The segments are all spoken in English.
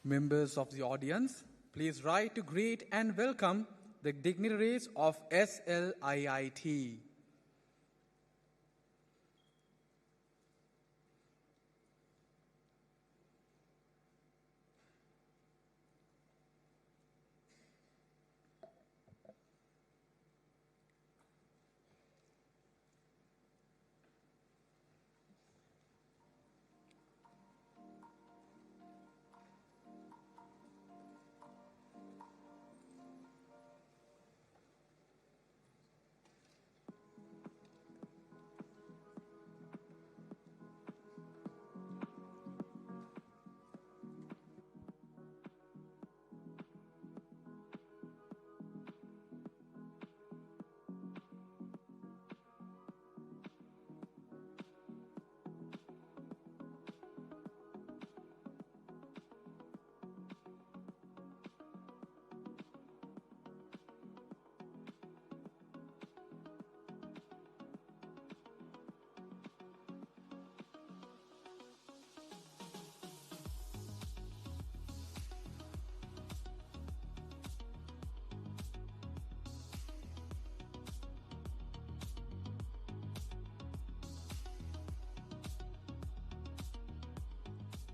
Members of the audience, please rise to greet and welcome the dignitaries of SLIIT.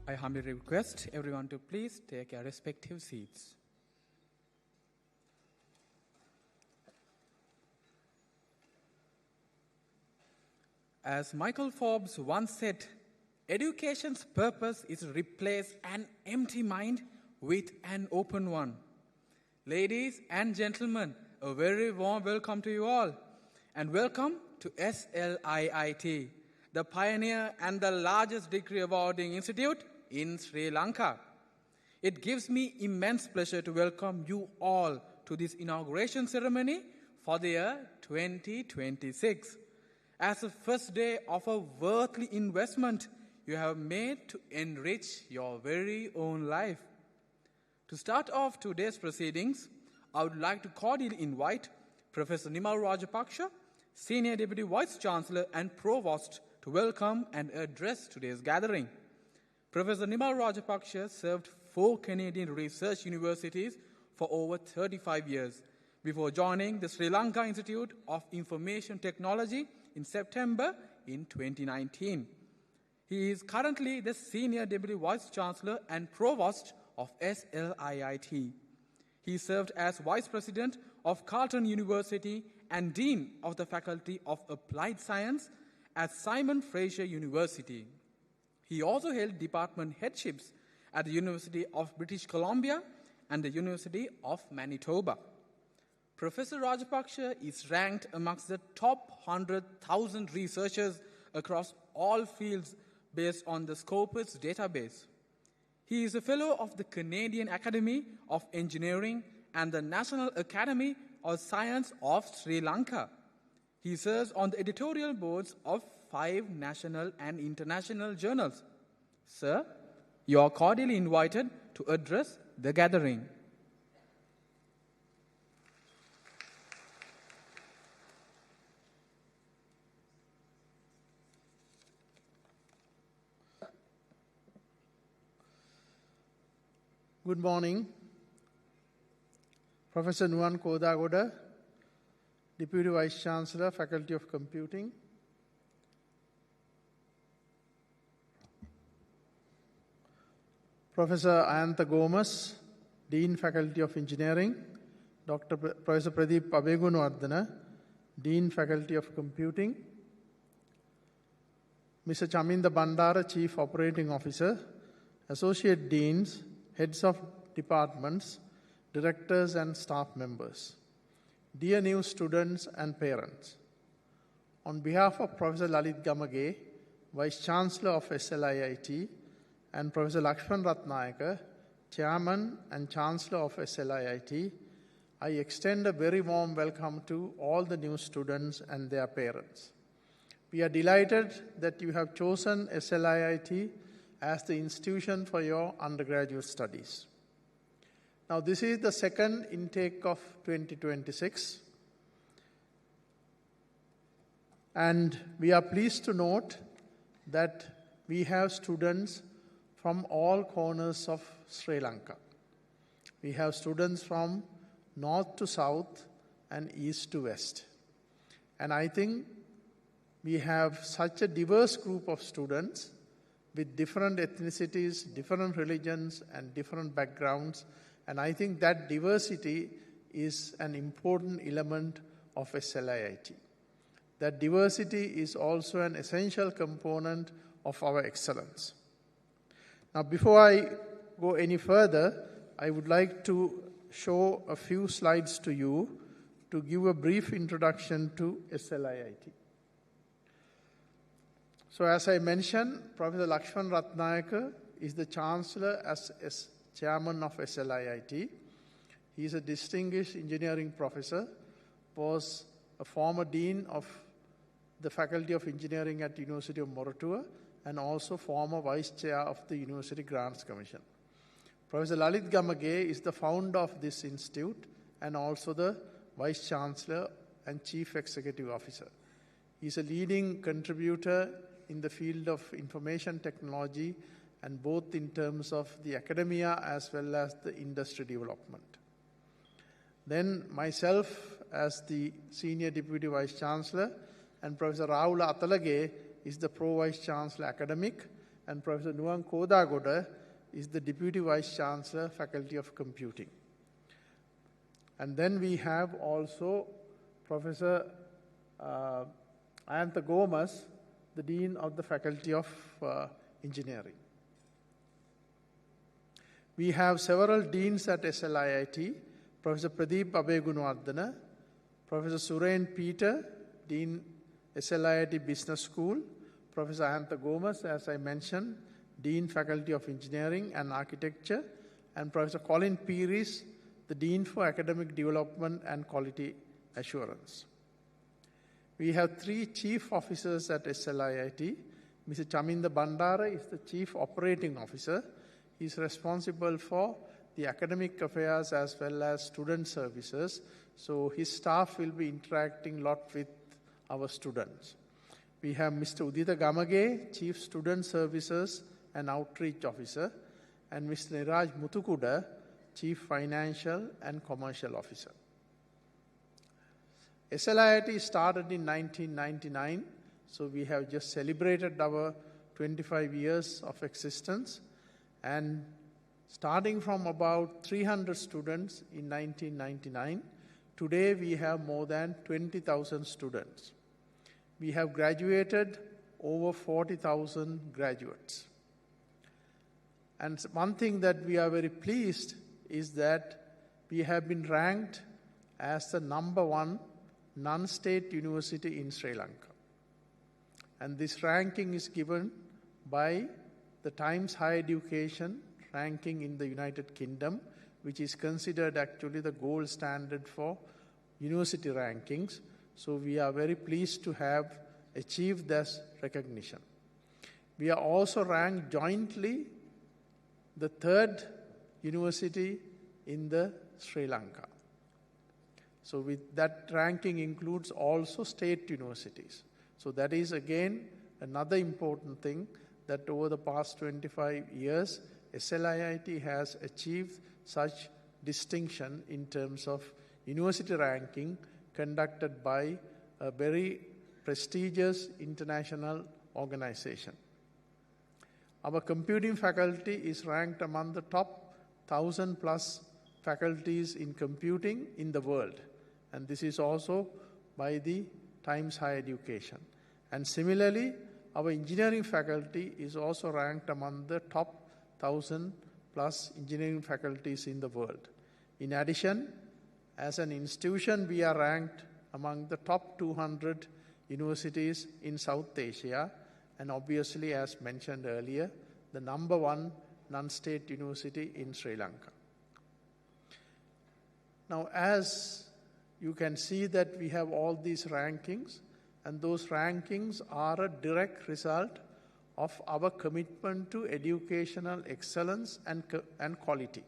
I humbly request everyone to please take their respective seats. As Michael Forbes once said, education's purpose is to replace an empty mind with an open one. Ladies and gentlemen, a very warm welcome to you all, and welcome to SLIIT, the pioneer and the largest degree awarding institute in Sri Lanka. It gives me immense pleasure to welcome you all to this inauguration ceremony for the year 2026. As the first day of a worthy investment you have made to enrich your very own life. To start off today's proceedings, I would like to cordially invite Professor Nimal Rajapaksha, Senior Deputy Vice Chancellor and Provost, to welcome and address today's gathering. Professor Nimal Rajapaksha served 4 Canadian research universities for over 35 years before joining the Sri Lanka Institute of Information Technology in September in 2019. He is currently the Senior Deputy Vice Chancellor and Provost of SLIIT. He served as Vice President of Carleton University and Dean of the Faculty of Applied Science at Simon Fraser University. He also held department headships at the University of British Columbia and the University of Manitoba. Professor Rajapaksha is ranked amongst the top 100,000 researchers across all fields based on the Scopus database. He is a fellow of the Canadian Academy of Engineering and the National Academy of Science of Sri Lanka. He serves on the editorial boards of 5 national and international journals. Sir, you are cordially invited to address the gathering. Good morning. Professor Nuwan Kodagoda, Deputy Vice Chancellor, Faculty of Computing. Professor Ayantha Gomes, Dean, Faculty of Engineering. Professor Pradeep Abegunwardana, Dean, Faculty of Computing. Mr. Chaminda Bandara, Chief Operating Officer. Associate Deans, Heads of Departments, Directors and Staff Members. Dear new students and parents, on behalf of Professor Lalit Gamage, Vice Chancellor of SLIIT, and Professor Lakshman Ratnayaka, Chairman and Chancellor of SLIIT, I extend a very warm welcome to all the new students and their parents. We are delighted that you have chosen SLIIT as the institution for your undergraduate studies. Now, this is the second intake of 2026, and we are pleased to note that we have students from all corners of Sri Lanka. We have students from north to south and east to west. And I think we have such a diverse group of students with different ethnicities, different religions, and different backgrounds. And I think that diversity is an important element of SLIIT. That diversity is also an essential component of our excellence. Now, before I go any further, I would like to show a few slides to you to give a brief introduction to SLIIT. So as I mentioned, Professor Lakshman Ratnayaka is the Chancellor as Chairman of SLIIT. He is a distinguished engineering professor, was a former Dean of the Faculty of Engineering at University of Moratuwa, and also former Vice Chair of the University Grants Commission. Professor Lalit Gamage is the founder of this institute and also the Vice Chancellor and Chief Executive Officer. He is a leading contributor in the field of information technology, and both in terms of the academia as well as the industry development. Then myself as the Senior Deputy Vice Chancellor, and Professor Rahul Atalage is the Pro Vice Chancellor Academic, and Professor Nuwan Kodagoda is the Deputy Vice Chancellor, Faculty of Computing. And then we have also Professor Ayantha Gomes, the Dean of the Faculty of Engineering. We have several deans at SLIIT, Professor Pradeep Abegunwardana, Professor Suren Peter, Dean SLIIT Business School, Professor Ayantha Gomes, as I mentioned, Dean Faculty of Engineering and Architecture, and Professor Colin Pearis, the Dean for Academic Development and Quality Assurance. We have 3 chief officers at SLIIT. Mr. Chaminda Bandara is the Chief Operating Officer. He is responsible for the academic affairs as well as student services. So his staff will be interacting a lot with our students. We have Mr. Udita Gamage, Chief Student Services and Outreach Officer, and Mr. Niraj Muthukuda, Chief Financial and Commercial Officer. SLIIT started in 1999, so we have just celebrated our 25 years of existence, and starting from about 300 students in 1999, today we have more than 20,000 students. We have graduated over 40,000 graduates. And one thing that we are very pleased is that we have been ranked as the #1 non-state university in Sri Lanka. And this ranking is given by the Times Higher Education ranking in the United Kingdom, which is considered actually the gold standard for university rankings. So we are very pleased to have achieved this recognition. We are also ranked jointly the 3rd university in the Sri Lanka. So with that ranking includes also state universities. So that is again another important thing, that over the past 25 years, SLIIT has achieved such distinction in terms of university ranking conducted by a very prestigious international organization. Our computing faculty is ranked among the top 1,000 plus faculties in computing in the world. And this is also by the Times Higher Education. And similarly, our engineering faculty is also ranked among the top 1,000 plus engineering faculties in the world. In addition, as an institution, we are ranked among the top 200 universities in South Asia, and obviously, as mentioned earlier, the #1 non-state university in Sri Lanka. Now, as you can see that we have all these rankings, and those rankings are a direct result of our commitment to educational excellence and quality.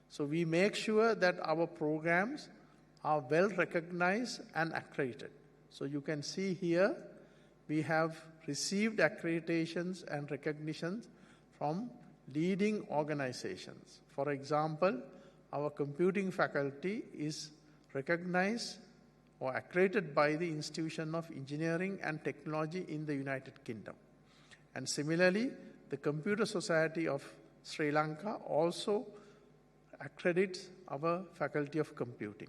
So we make sure that our programs are well recognized and accredited. So you can see here, we have received accreditations and recognitions from leading organizations. For example, our computing faculty is recognized or accredited by the Institution of Engineering and Technology in the United Kingdom. And similarly, the Computer Society of Sri Lanka also accredits our Faculty of Computing.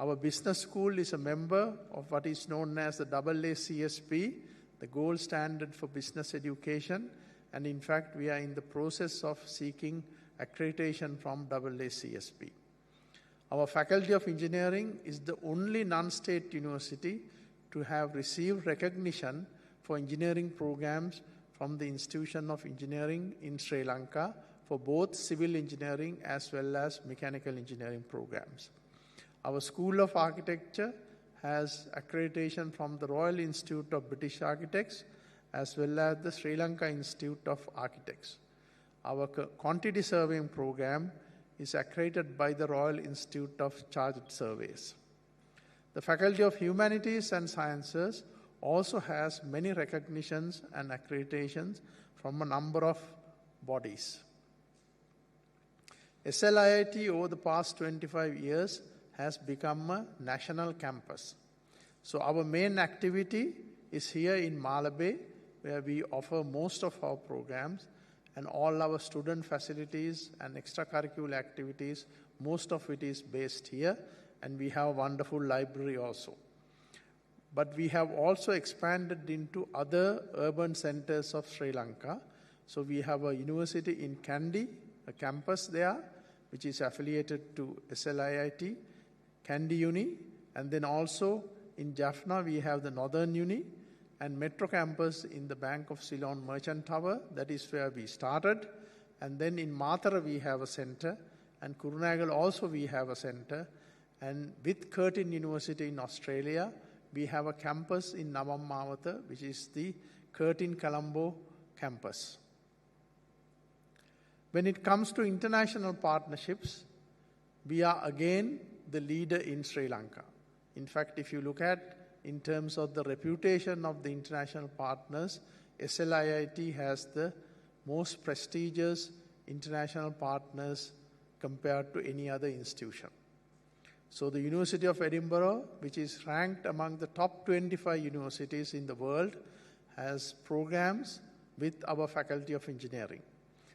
Our business school is a member of what is known as the AACSP, the gold standard for business education, and in fact we are in the process of seeking accreditation from AACSP. Our Faculty of Engineering is the only non-state university to have received recognition for engineering programs from the Institution of Engineering in Sri Lanka for both civil engineering as well as mechanical engineering programs. Our School of Architecture has accreditation from the Royal Institute of British Architects as well as the Sri Lanka Institute of Architects. Our quantity surveying program is accredited by the Royal Institute of Chartered Surveyors. The Faculty of Humanities and Sciences also has many recognitions and accreditations from a number of bodies. SLIIT over the past 25 years has become a national campus. So our main activity is here in Malabe, where we offer most of our programs, and all our student facilities and extracurricular activities, most of it is based here, and we have a wonderful library also. But we have also expanded into other urban centers of Sri Lanka. So we have a university in Kandy, a campus there, which is affiliated to SLIIT, Kandy Uni, and then also in Jaffna we have the Northern Uni, and Metro Campus in the Bank of Ceylon Merchant Tower, that is where we started. And then in Mathara we have a center, and Kurunagal also we have a center. And with Curtin University in Australia, we have a campus in Navammawatha, which is the Curtin Colombo campus. When it comes to international partnerships, we are again the leader in Sri Lanka. In fact, if you look at in terms of the reputation of the international partners, SLIIT has the most prestigious international partners compared to any other institution. So the University of Edinburgh, which is ranked among the top 25 universities in the world, has programs with our Faculty of Engineering.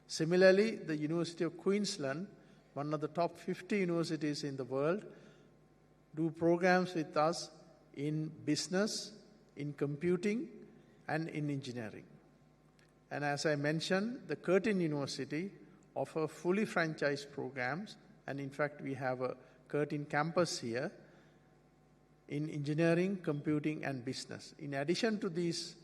Similarly, the University of Queensland, one of the top 50 universities in the world, do programs with us in business, in computing, and in engineering. And as I mentioned, the Curtin University offer fully franchised programs, and in fact we have a Curtin campus here in engineering, computing, and business. In addition to these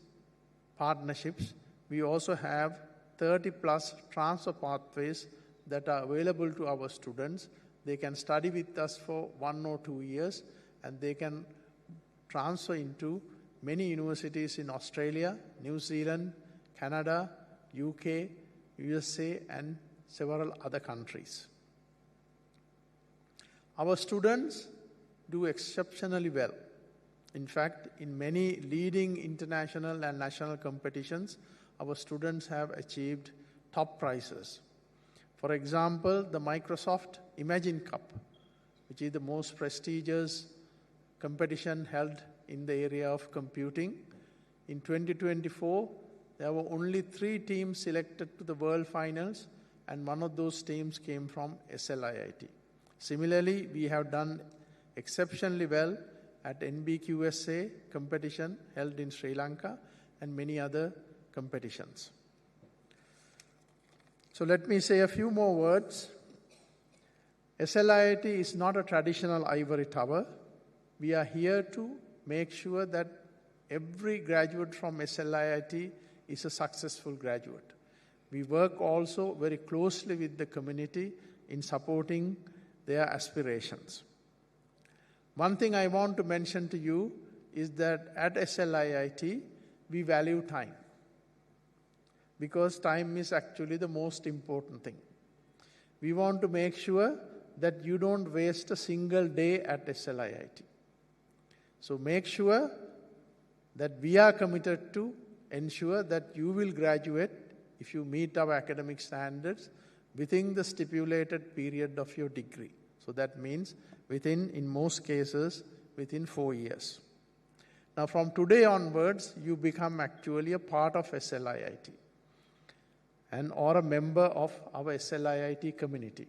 partnerships, we also have 30 plus transfer pathways that are available to our students. They can study with us for 1 or 2 years, and they can transfer into many universities in Australia, New Zealand, Canada, UK, USA, and several other countries. Our students do exceptionally well. In fact, in many leading international and national competitions, our students have achieved top prizes. For example, the Microsoft Imagine Cup, which is the most prestigious competition held in the area of computing. In 2024, there were only 3 teams selected to the World Finals, and one of those teams came from SLIIT. Similarly, we have done exceptionally well at NBQSA competition held in Sri Lanka and many other competitions. So let me say a few more words. SLIIT is not a traditional ivory tower. We are here to make sure that every graduate from SLIIT is a successful graduate. We work also very closely with the community in supporting their aspirations. One thing I want to mention to you is that at SLIIT, we value time, because time is actually the most important thing. We want to make sure that you don't waste a single day at SLIIT. So make sure that we are committed to ensure that you will graduate if you meet our academic standards within the stipulated period of your degree. So that means within, in most cases, within 4 years. Now from today onwards, you become actually a part of SLIIT and or a member of our SLIIT community.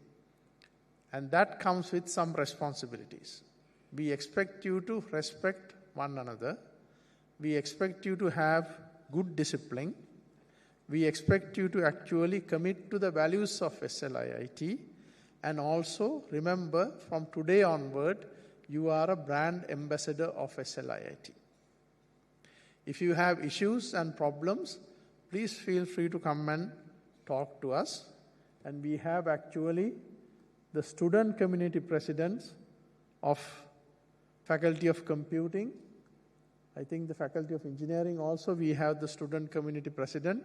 And that comes with some responsibilities. We expect you to respect one another. We expect you to have good discipline. We expect you to actually commit to the values of SLIIT. And also remember, from today onward, you are a brand ambassador of SLIIT. If you have issues and problems, please feel free to come and talk to us. And we have actually the student community presidents of Faculty of Computing. I think the Faculty of Engineering also, we have the student community president.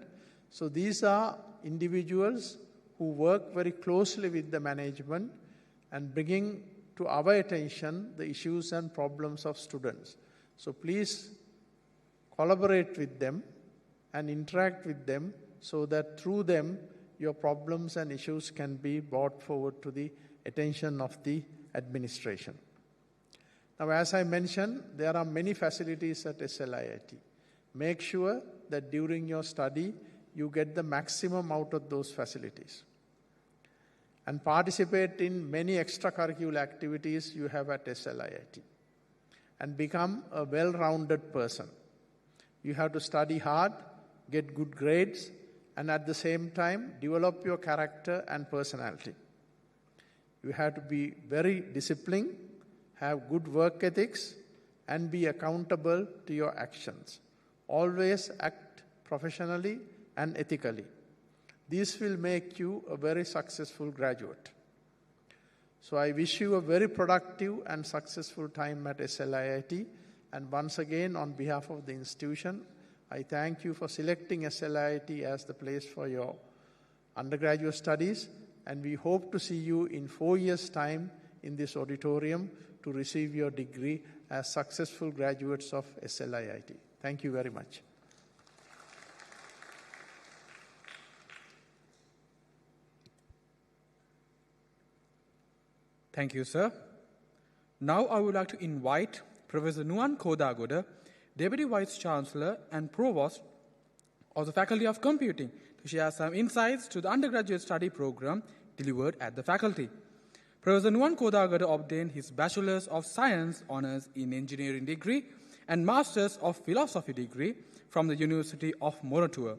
So these are individuals who work very closely with the management and bringing to our attention the issues and problems of students. So please collaborate with them and interact with them so that through them your problems and issues can be brought forward to the attention of the administration. Now, as I mentioned, there are many facilities at SLIIT. Make sure that during your study, you get the maximum out of those facilities. And participate in many extracurricular activities you have at SLIIT. And become a well-rounded person. You have to study hard, get good grades, and at the same time, develop your character and personality. You have to be very disciplined, have good work ethics, and be accountable to your actions. Always act professionally and ethically. This will make you a very successful graduate. So I wish you a very productive and successful time at SLIIT. And once again, on behalf of the institution, I thank you for selecting SLIIT as the place for your undergraduate studies. And we hope to see you in 4 years' time in this auditorium to receive your degree as successful graduates of SLIIT. Thank you very much. Thank you, sir. Now I would like to invite Professor Nuwan Kodagoda, Deputy Vice-Chancellor and Provost of the Faculty of Computing, to share some insights to the undergraduate study program delivered at the faculty. Professor Nuwan Kodagoda obtained his Bachelor's of Science Honours in Engineering degree and Master's of Philosophy degree from the University of Moratuwa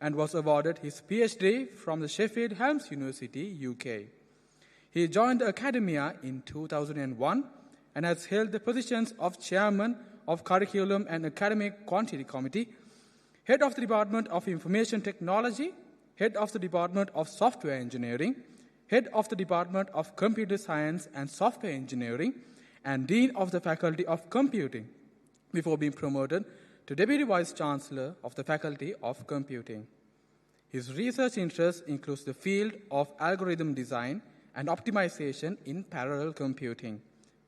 and was awarded his PhD from the Sheffield Hallam University, UK. He joined the academia in 2001 and has held the positions of Chairman of Curriculum and Academic Quantity Committee, Head of the Department of Information Technology, Head of the Department of Software Engineering, Head of the Department of Computer Science and Software Engineering, and Dean of the Faculty of Computing, before being promoted to Deputy Vice-Chancellor of the Faculty of Computing. His research interests include the field of algorithm design and optimization in parallel computing,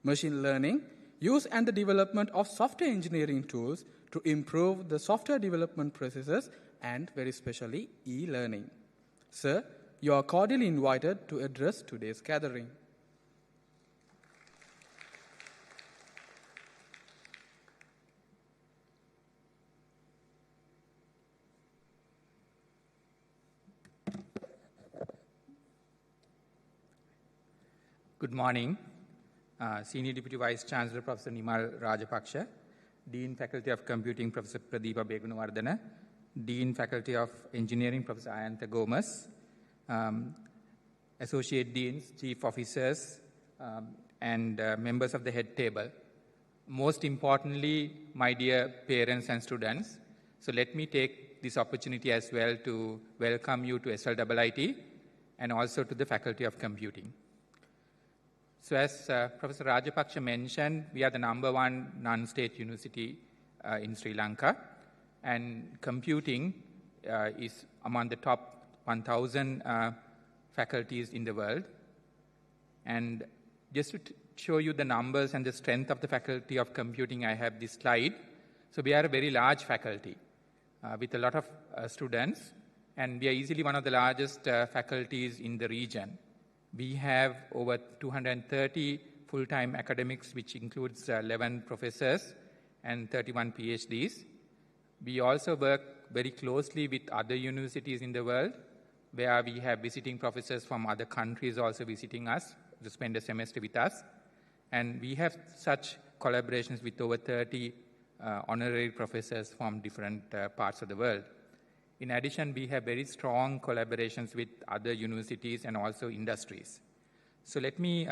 machine learning, use and the development of software engineering tools to improve the software development processes, and very specially, e-learning. Sir, you are cordially invited to address today's gathering. Good morning. Senior Deputy Vice-Chancellor Professor Nimal Rajapaksha, Dean Faculty of Computing Professor Pradeepa Begunawardena, Dean Faculty of Engineering Professor Ayantha Gomes, Associate Deans, Chief Officers, and members of the head table. Most importantly, my dear parents and students, so let me take this opportunity as well to welcome you to SLIIT and also to the Faculty of Computing. So as Professor Rajapaksha mentioned, we are the #1 non-state university in Sri Lanka, and computing is among the top 1,000 faculties in the world. And just to show you the numbers and the strength of the Faculty of Computing, I have this slide. So we are a very large faculty with a lot of students, and we are easily one of the largest faculties in the region. We have over 230 full-time academics, which includes 11 professors and 31 PhDs. We also work very closely with other universities in the world, where we have visiting professors from other countries also visiting us to spend a semester with us. And we have such collaborations with over 30 honorary professors from different parts of the world. In addition, we have very strong collaborations with other universities and also industries. So let me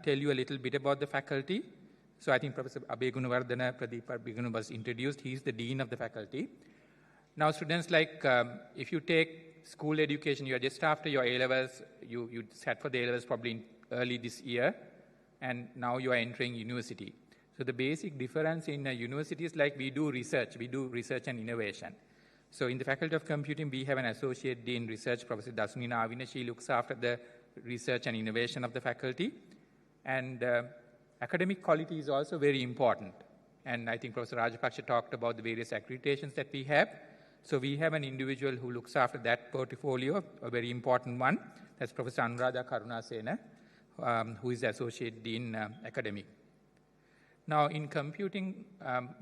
tell you a little bit about the faculty. So I think Professor Abhegunawardana Pradeep Abhegunu was introduced. He is the dean of the faculty. Now students, like if you take school education, you are just after your A-levels, you sat for the A-levels probably early this year, and now you are entering university. So the basic difference in a university is like we do research and innovation. So in the Faculty of Computing, we have an Associate Dean Research, Professor Dasuni Navina. She looks after the research and innovation of the faculty. And academic quality is also very important. And I think Professor Rajapaksha talked about the various accreditations that we have. So we have an individual who looks after that portfolio, a very important one. That's Professor Anuradha Karunasena, who is the Associate Dean Academic. Now in computing,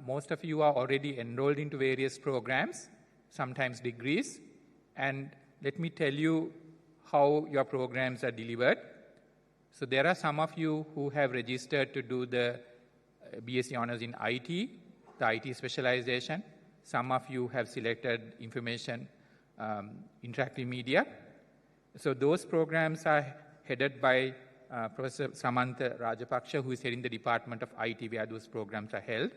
most of you are already enrolled into various programs, sometimes degrees, and let me tell you how your programs are delivered. So there are some of you who have registered to do the BSc Honours in IT, the IT specialization. Some of you have selected information, interactive media. So those programs are headed by Professor Samantha Rajapaksha, who is heading the Department of IT, where those programs are held.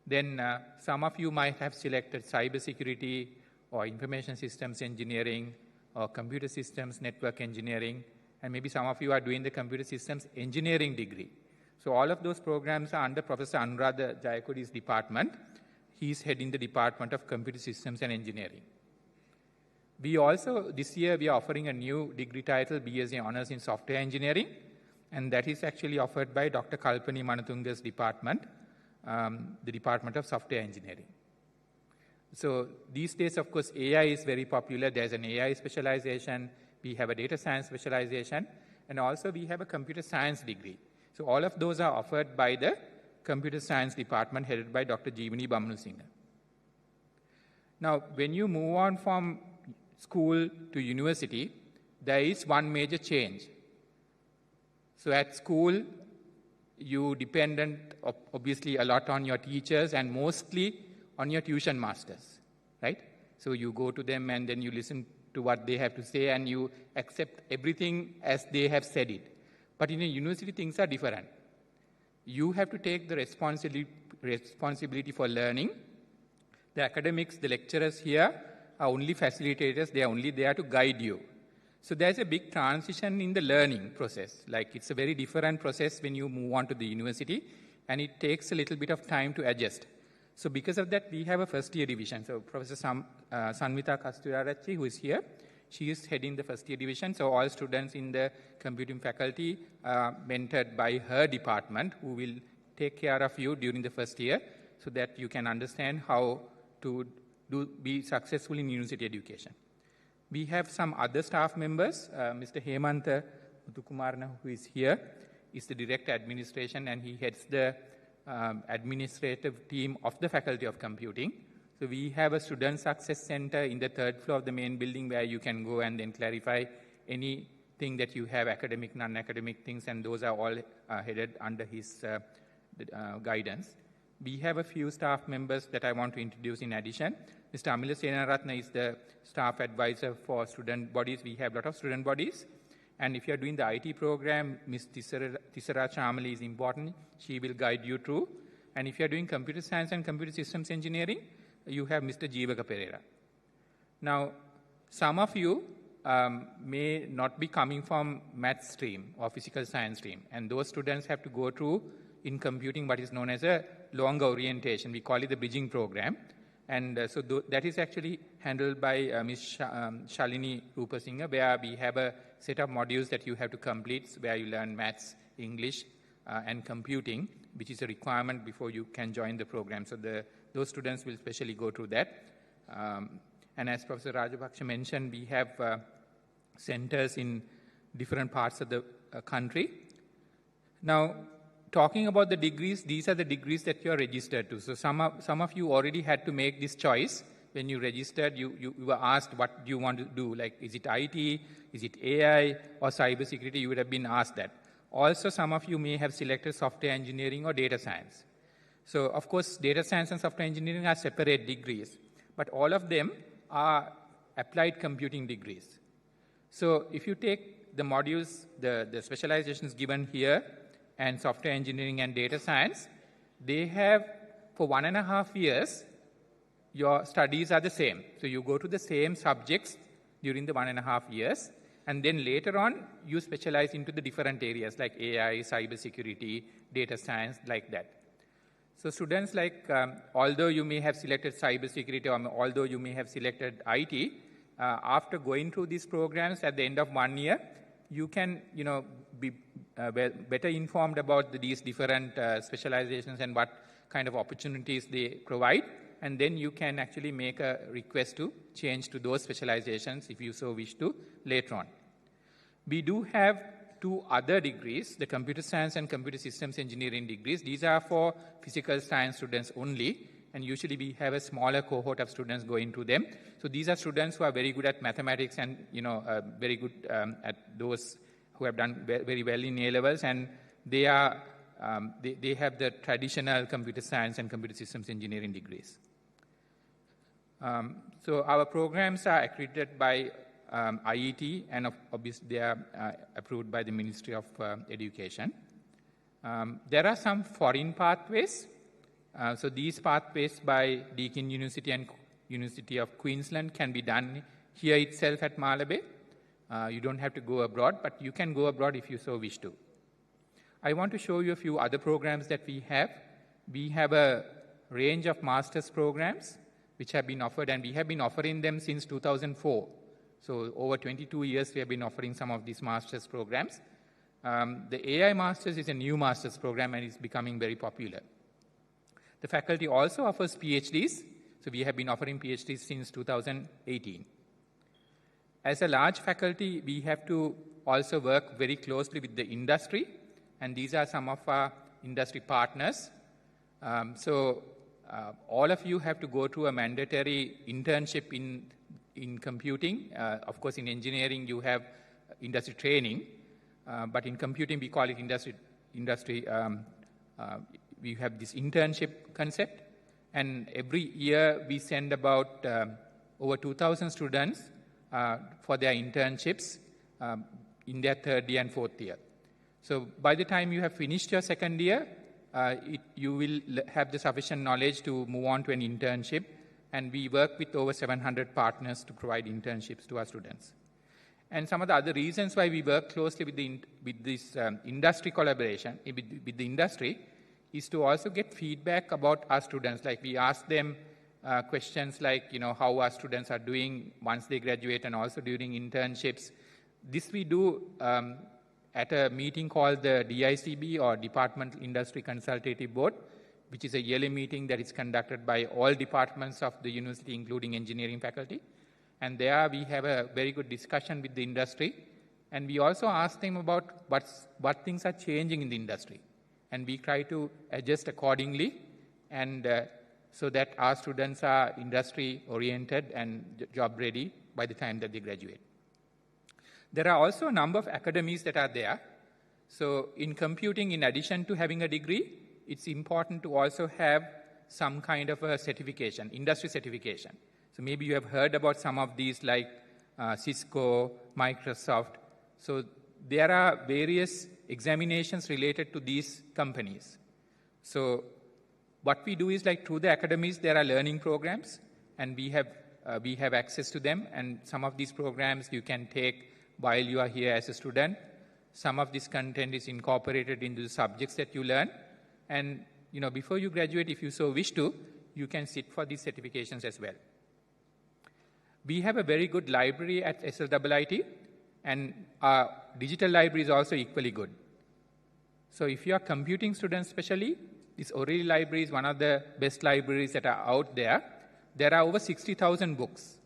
Then some of you might have selected cybersecurity or information systems engineering or computer systems network engineering, and maybe some of you are doing the computer systems engineering degree. So all of those programs are under Professor Anuradha Jayakodi's department. He's heading the Department of Computer Systems and Engineering. We also, this year, we are offering a new degree title, BSc Honours in Software Engineering, and that is actually offered by Dr. Kalpani Manatunga's department, the Department of Software Engineering. So these days, of course, AI is very popular. There's an AI specialization. We have a data science specialization, and also we have a computer science degree. So all of those are offered by the Computer Science Department headed by Dr. Jeevani Bamanusinga. Now, when you move on from school to university, there is one major change. So at school, you dependent obviously a lot on your teachers and mostly on your tuition masters, right? So you go to them and then you listen to what they have to say and you accept everything as they have said it. But in a university, things are different. You have to take the responsibility for learning. The academics, the lecturers here are only facilitators. They are only there to guide you. So there's a big transition in the learning process. Like it's a very different process when you move on to the university, and it takes a little bit of time to adjust. So because of that, we have a first-year division. So Professor Sanvita Kasturarachi, who is here, she is heading the first-year division. So all students in the computing faculty are mentored by her department, who will take care of you during the first year so that you can understand how to be successful in university education. We have some other staff members. Mr. Hemantha Muthukumarana, who is here, is the Director Administration, and he heads the administrative team of the Faculty of Computing. So we have a Student Success Center in the third floor of the main building where you can go and then clarify anything that you have, academic, non-academic things, and those are all headed under his guidance. We have a few staff members that I want to introduce in addition. Mr. Amila Senaratna is the staff advisor for student bodies. We have a lot of student bodies. And if you're doing the IT program, Ms. Tisara Chamali is important. She will guide you through. And if you're doing computer science and computer systems engineering, you have Mr. Jeevaka Pereira. Now, some of you may not be coming from math stream or physical science stream. And those students have to go through in computing what is known as a longer orientation. We call it the bridging program. And so that is actually handled by Ms. Shalini Rupasinghe, where we have a set of modules that you have to complete, where you learn maths, English, and computing, which is a requirement before you can join the program. So those students will specially go through that. And as Professor Rajapaksa mentioned, we have centers in different parts of the country. Now, talking about the degrees, these are the degrees that you are registered to. So some of you already had to make this choice. When you registered, you were asked what do you want to do, like is it IT, is it AI, or cybersecurity? You would have been asked that. Also, some of you may have selected software engineering or data science. So, of course, data science and software engineering are separate degrees, but all of them are applied computing degrees. So, if you take the modules, the specializations given here, and software engineering and data science, they have, for 1.5 years, your studies are the same. So you go to the same subjects during the 1.5 years, and then later on, you specialize into the different areas like AI, cybersecurity, data science, like that. So students, like, although you may have selected cybersecurity, or although you may have selected IT, after going through these programs at the end of 1 year, you can, be better informed about these different specializations and what kind of opportunities they provide, and then you can actually make a request to change to those specializations if you so wish to later on. We do have 2 other degrees, the computer science and computer systems engineering degrees. These are for physical science students only, and usually we have a smaller cohort of students going to them. So these are students who are very good at mathematics and very good at those who have done very well in A-levels, and they are they have the traditional computer science and computer systems engineering degrees. So our programs are accredited by IET, and obviously they are approved by the Ministry of Education. There are some foreign pathways. So these pathways by Deakin University and University of Queensland can be done here itself at Malabe. You don't have to go abroad, but you can go abroad if you so wish to. I want to show you a few other programs that we have. We have a range of master's programs which have been offered, and we have been offering them since 2004. So over 22 years we have been offering some of these master's programs. The AI Masters is a new master's program and is becoming very popular. The faculty also offers PhDs. So we have been offering PhDs since 2018. As a large faculty, we have to also work very closely with the industry, and these are some of our industry partners. All of you have to go through a mandatory internship in computing. Of course, in engineering, you have industry training, but in computing, we call it industry. We have this internship concept, and every year we send about over 2,000 students for their internships in their 3rd year and 4th year. So by the time you have finished your 2nd year, you will have the sufficient knowledge to move on to an internship, and we work with over 700 partners to provide internships to our students. And some of the other reasons why we work closely with this industry collaboration, with the industry, is to also get feedback about our students. Like we ask them questions like, how our students are doing once they graduate and also during internships. This we do at a meeting called the DICB, or Departmental Industry Consultative Board, which is a yearly meeting that is conducted by all departments of the university, including engineering faculty. And there we have a very good discussion with the industry. And we also ask them about what things are changing in the industry. And we try to adjust accordingly, and so that our students are industry-oriented and job-ready by the time that they graduate. There are also a number of academies that are there. So in computing, in addition to having a degree, it's important to also have some kind of a certification, industry certification. So maybe you have heard about some of these like Cisco, Microsoft. So there are various examinations related to these companies. So what we do is, like, through the academies, there are learning programs, and we have access to them. And some of these programs you can take while you are here as a student. Some of this content is incorporated into the subjects that you learn. And before you graduate, if you so wish to, you can sit for these certifications as well. We have a very good library at SLIIT, and our digital library is also equally good. So if you are computing students especially, this O'Reilly library is one of the best libraries that are out there. There are over 60,000 books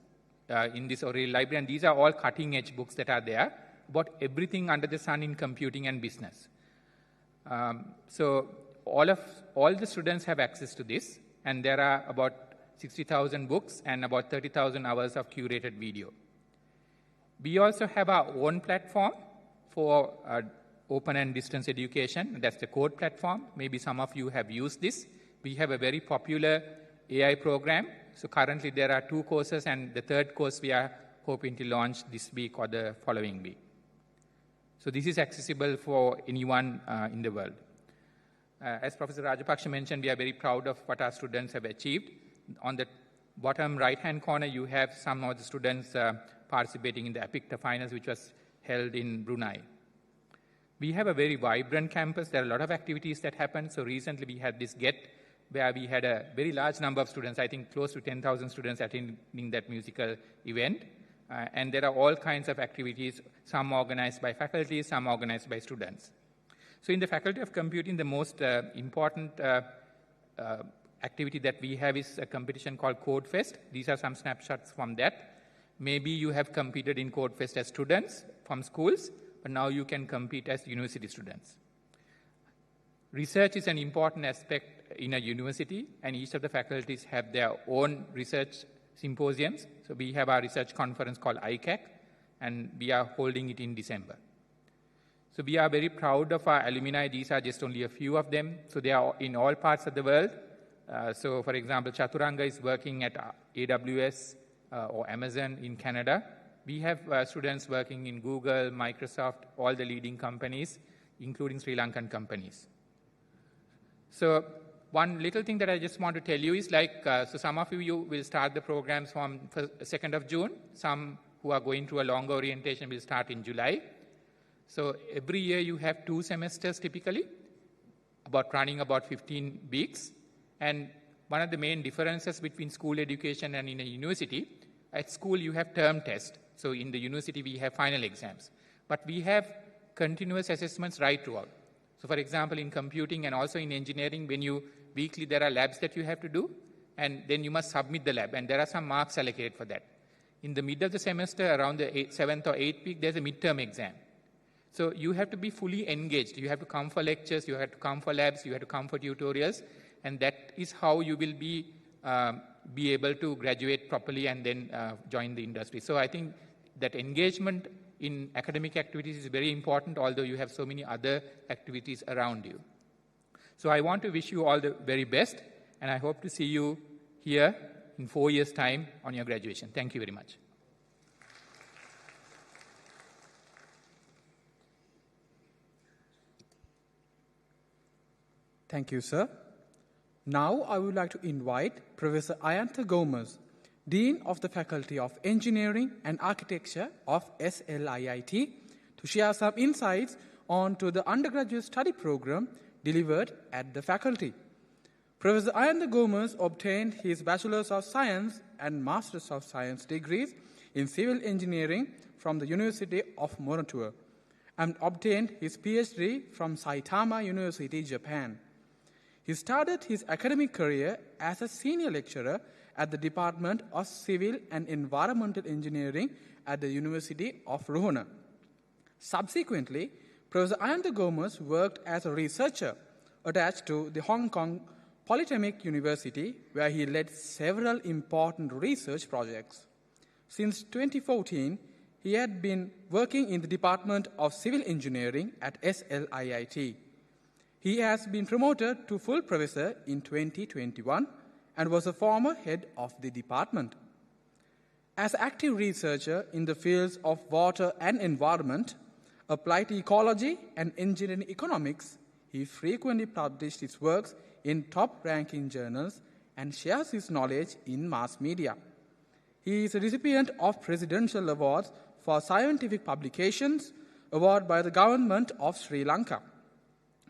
in this O'Reilly library, and these are all cutting-edge books that are there about everything under the sun in computing and business. So all the students have access to this, and there are about 60,000 books and about 30,000 hours of curated video. We also have our own platform for open and distance education. That's the CODE platform. Maybe some of you have used this. We have a very popular AI program. So currently there are 2 courses, and the 3rd course we are hoping to launch this week or the following week. So this is accessible for anyone in the world. As Professor Rajapaksha mentioned, we are very proud of what our students have achieved. On the bottom right-hand corner, you have some of the students participating in the APICTA finals, which was held in Brunei. We have a very vibrant campus. There are a lot of activities that happen. So recently we had this GET, where we had a very large number of students, I think close to 10,000 students attending that musical event. And there are all kinds of activities, some organized by faculty, some organized by students. So in the Faculty of Computing, the most important activity that we have is a competition called CodeFest. These are some snapshots from that. Maybe you have competed in CodeFest as students from schools, but now you can compete as university students. Research is an important aspect in a university, and each of the faculties have their own research symposiums. So we have our research conference called ICAC, and we are holding it in December. So we are very proud of our alumni. These are just only a few of them. So they are in all parts of the world. So for example, Chaturanga is working at AWS or Amazon in Canada. We have students working in Google, Microsoft, all the leading companies, including Sri Lankan companies. So one little thing that I just want to tell you is so some of you will start the programs from 2nd of June. Some who are going through a longer orientation will start in July. So every year you have 2 semesters typically, running about 15 weeks. And one of the main differences between school education and in a university, at school you have term tests. So in the university we have final exams. But we have continuous assessments right throughout. So for example, in computing and also in engineering, weekly there are labs that you have to do, and then you must submit the lab, and there are some marks allocated for that. In the middle of the semester, around the 7th or 8th week, there's a midterm exam. So you have to be fully engaged. You have to come for lectures, you have to come for labs, you have to come for tutorials, and that is how you will be able to graduate properly and then join the industry. So I think that engagement in academic activities is very important, although you have so many other activities around you. So I want to wish you all the very best, and I hope to see you here in 4 years' time on your graduation. Thank you very much. Thank you, sir. Now I would like to invite Professor Ayantha Gomez, Dean of the Faculty of Engineering and Architecture of SLIIT, to share some insights on to the undergraduate study program delivered at the faculty. Professor Ayantha Gomez obtained his Bachelor's of Science and Master's of Science degrees in Civil Engineering from the University of Moratuwa and obtained his PhD from Saitama University, Japan. He started his academic career as a senior lecturer at the Department of Civil and Environmental Engineering at the University of Ruhuna. Subsequently, Professor Ayantha Gomez worked as a researcher attached to the Hong Kong Polytechnic University, where he led several important research projects. Since 2014, he had been working in the Department of Civil Engineering at SLIIT. He has been promoted to full professor in 2021 and was a former head of the department. As an active researcher in the fields of water and environment, applied ecology, and engineering economics, he frequently published his works in top-ranking journals and shares his knowledge in mass media. He is a recipient of Presidential Awards for Scientific Publications, award by the Government of Sri Lanka.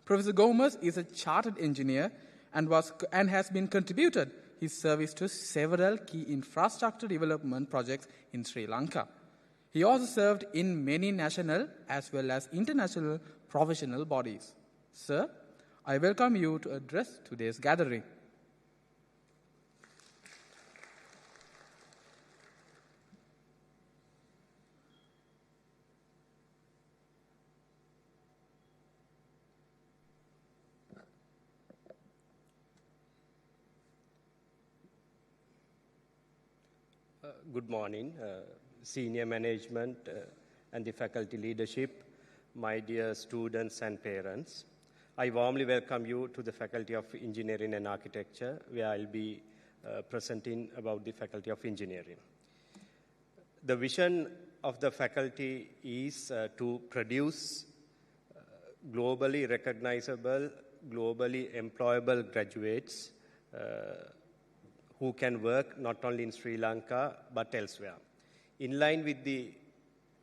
Professor Gomez is a chartered engineer and has been contributed his service to several key infrastructure development projects in Sri Lanka. He also served in many national as well as international professional bodies. Sir, I welcome you to address today's gathering. Good morning, senior management and the faculty leadership, my dear students and parents. I warmly welcome you to the Faculty of Engineering and Architecture, where I'll be presenting about the Faculty of Engineering. The vision of the faculty is to produce globally recognizable, globally employable graduates who can work not only in Sri Lanka but elsewhere. In line with the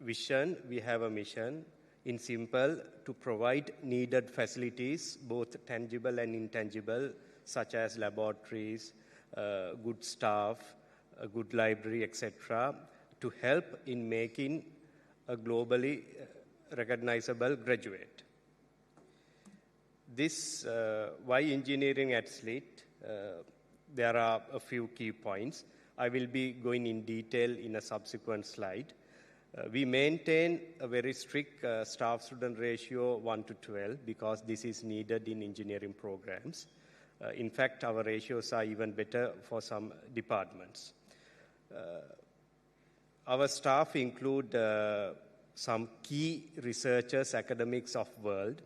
vision, we have a mission, in simple, to provide needed facilities, both tangible and intangible, such as laboratories, good staff, a good library, etc., to help in making a globally recognizable graduate. This, why engineering at SLIIT? There are a few key points. I will be going in detail in a subsequent slide. We maintain a very strict staff-student ratio 1 to 12 because this is needed in engineering programs. In fact, our ratios are even better for some departments. Our staff include some key researchers, academics of world,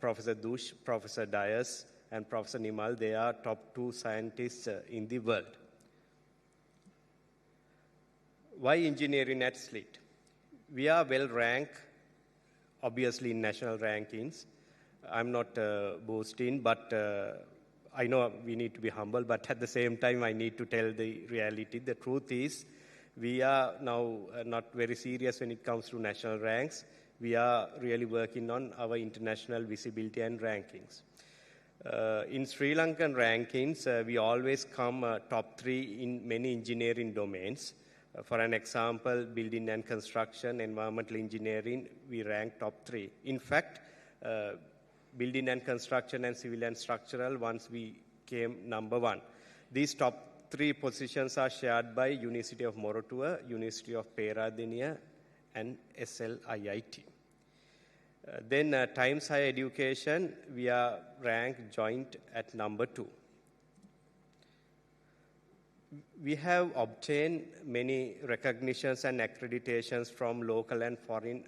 Professor Dush, Professor Dias, and Professor Nimal. They are top 2 scientists in the world. Why engineering at SLIIT? We are well ranked, obviously in national rankings. I'm not boasting, but I know we need to be humble, but at the same time, I need to tell the reality. The truth is, we are now not very serious when it comes to national ranks. We are really working on our international visibility and rankings. In Sri Lankan rankings, we always come top 3 in many engineering domains. For an example, building and construction, environmental engineering, we rank top 3. In fact, building and construction and civil and structural, once we came number 1. These top 3 positions are shared by University of Moratuwa, University of Peradeniya, and SLIIT. Then Times Higher Education, we are ranked joint at number 2. We have obtained many recognitions and accreditations from local and foreign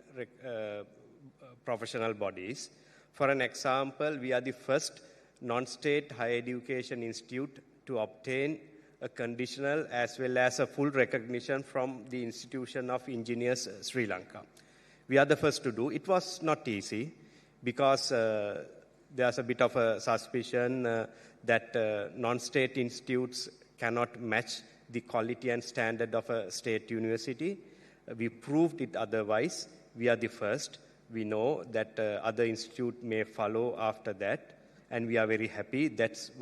professional bodies. For an example, we are the first non-state higher education institute to obtain a conditional as well as a full recognition from the Institution of Engineers Sri Lanka. We are the first to do. It was not easy because there's a bit of a suspicion that non-state institutes cannot match the quality and standard of a state university. We proved it otherwise. We are the first. We know that other institutes may follow after that, and we are very happy. That's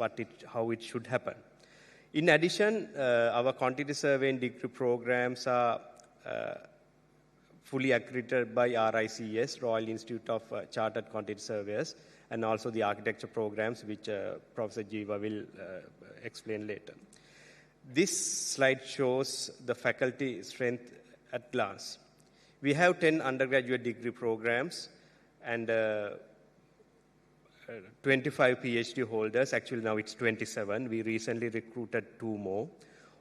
how it should happen. In addition, our quantity survey and degree programs are fully accredited by RICS, Royal Institute of Chartered Quantity Surveyors, and also the architecture programs, which Professor Jiva will explain later. This slide shows the faculty strength at glance. We have 10 undergraduate degree programs and 25 PhD holders. Actually, now it's 27. We recently recruited 2 more.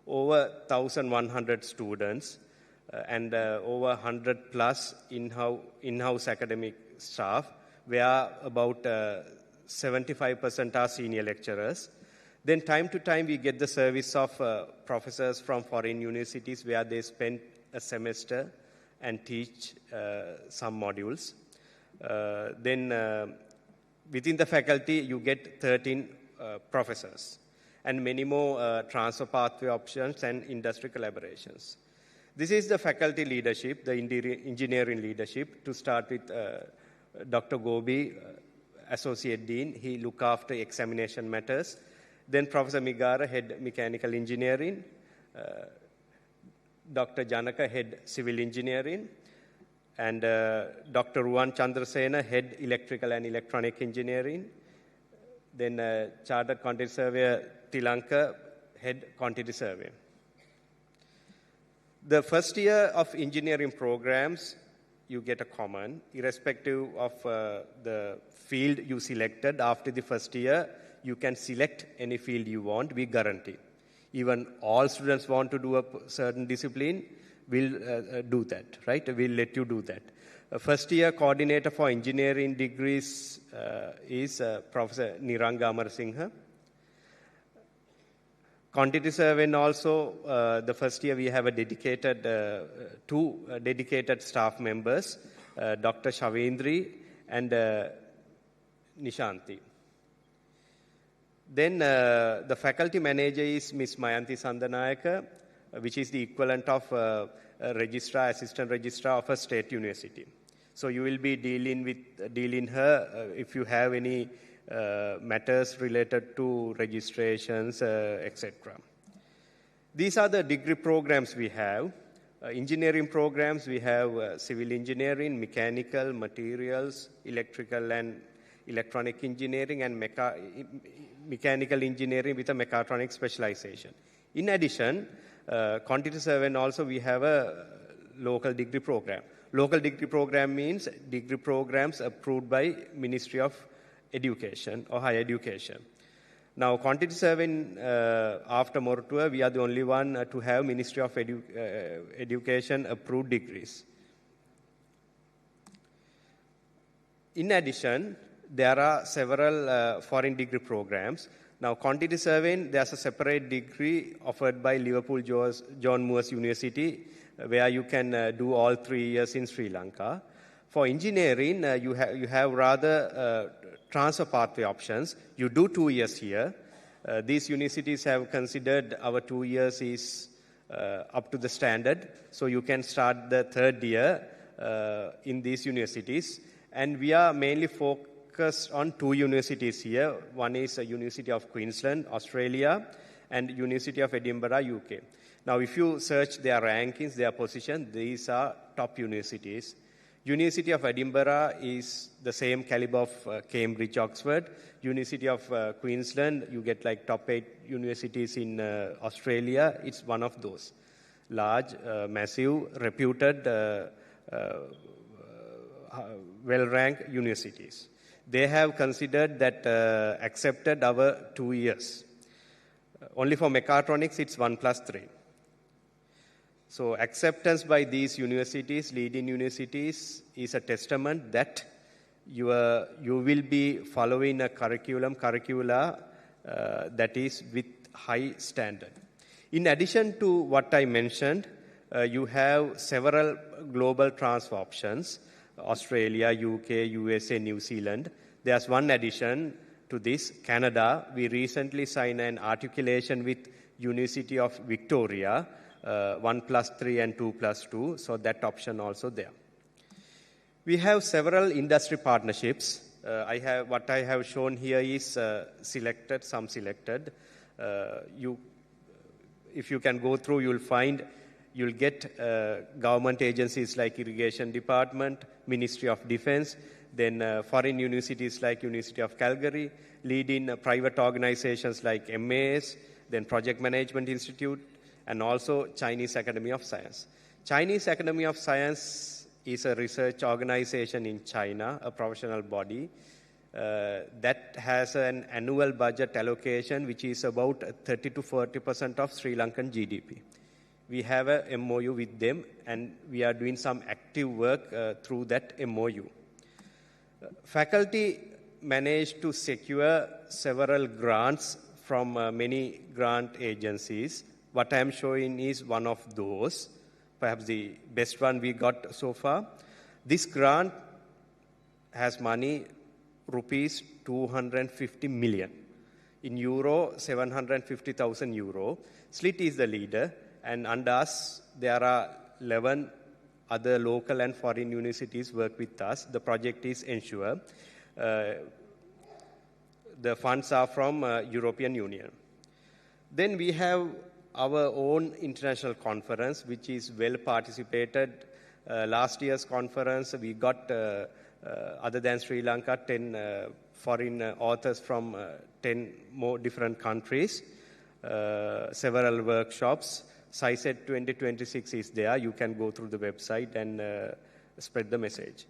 Over 1,100 students and over 100 plus in-house academic staff, where about 75% are senior lecturers. Then time to time, we get the service of professors from foreign universities where they spend a semester and teach some modules. Then within the faculty, you get 13 professors and many more transfer pathway options and industry collaborations. This is the faculty leadership, the engineering leadership. To start with Dr. Gobi, Associate Dean. He looks after examination matters. Then Professor Migara, Head Mechanical Engineering. Dr. Janaka, Head Civil Engineering. And Dr. Ruwan Chandrasena, Head Electrical and Electronic Engineering. Then Chartered Quantity Surveyor Tilanka, Head Quantity Survey. The first year of engineering programs, you get a common, irrespective of the field you selected. After the first year, you can select any field you want, we guarantee. even all students want to do a certain discipline, we'll do that, right? We'll let you do that. First year coordinator for engineering degrees is Professor Niranga Amarasinghe. Quantity surveying also, the first year we have a dedicated, two dedicated staff members, Dr. Shavendri and Nishanti. Then the faculty manager is Ms. Mayanti Sandanayaka, which is the equivalent of a registrar, assistant registrar of a state university. So you will be dealing her if you have any matters related to registrations, etc. These are the degree programs we have. Engineering programs, we have civil engineering, mechanical, materials, electrical and electronic engineering, and mechanical engineering with a mechatronic specialization. In addition, quantity surveying also we have a local degree program. Local degree program means degree programs approved by Ministry of Education or Higher Education. Now, quantity surveying after Moratua, we are the only one to have Ministry of Education approved degrees. In addition, there are several foreign degree programs. Now, quantity surveying, there's a separate degree offered by Liverpool John Moores University, where you can do all 3 years in Sri Lanka. For engineering, you have rather transfer pathway options. You do 2 years here. These universities have considered our 2 years is up to the standard, so you can start the 3rd year in these universities. And we are mainly focused on 2 universities here. One is the University of Queensland, Australia, and University of Edinburgh, UK. Now, if you search their rankings, their position, these are top universities. University of Edinburgh is the same caliber of Cambridge, Oxford. University of Queensland, you get like top 8 universities in Australia. It's one of those large, massive, reputed, well-ranked universities. They have considered that accepted our 2 years. Only for mechatronics, it's 1+3. So acceptance by these universities, leading universities, is a testament that you will be following a curricula that is with high standard. In addition to what I mentioned, you have several global transfer options: Australia, UK, USA, New Zealand. There's one addition to this, Canada. We recently signed an articulation with University of Victoria, 1+3 and 2+2, so that option also there. We have several industry partnerships. What I have shown here is selected, some selected. If you can go through, you'll get government agencies like Irrigation Department, Ministry of Defense, then foreign universities like University of Calgary, leading private organizations like MAS, then Project Management Institute, and also Chinese Academy of Science. Chinese Academy of Science is a research organization in China, a professional body that has an annual budget allocation which is about 30 to 40% of Sri Lankan GDP. We have a MOU with them, and we are doing some active work through that MOU. Faculty managed to secure several grants from many grant agencies. What I am showing is one of those, perhaps the best one we got so far. This grant has money, rupees 250 million. In euro, 750,000 euro. SLIIT is the leader, and under us, there are 11 other local and foreign universities work with us. The project is Ensure. The funds are from European Union. Then we have our own international conference, which is well participated. Last year's conference, we got, other than Sri Lanka, 10 foreign authors from 10 more different countries, several workshops. SLIIT 2026 is there. You can go through the website and spread the message.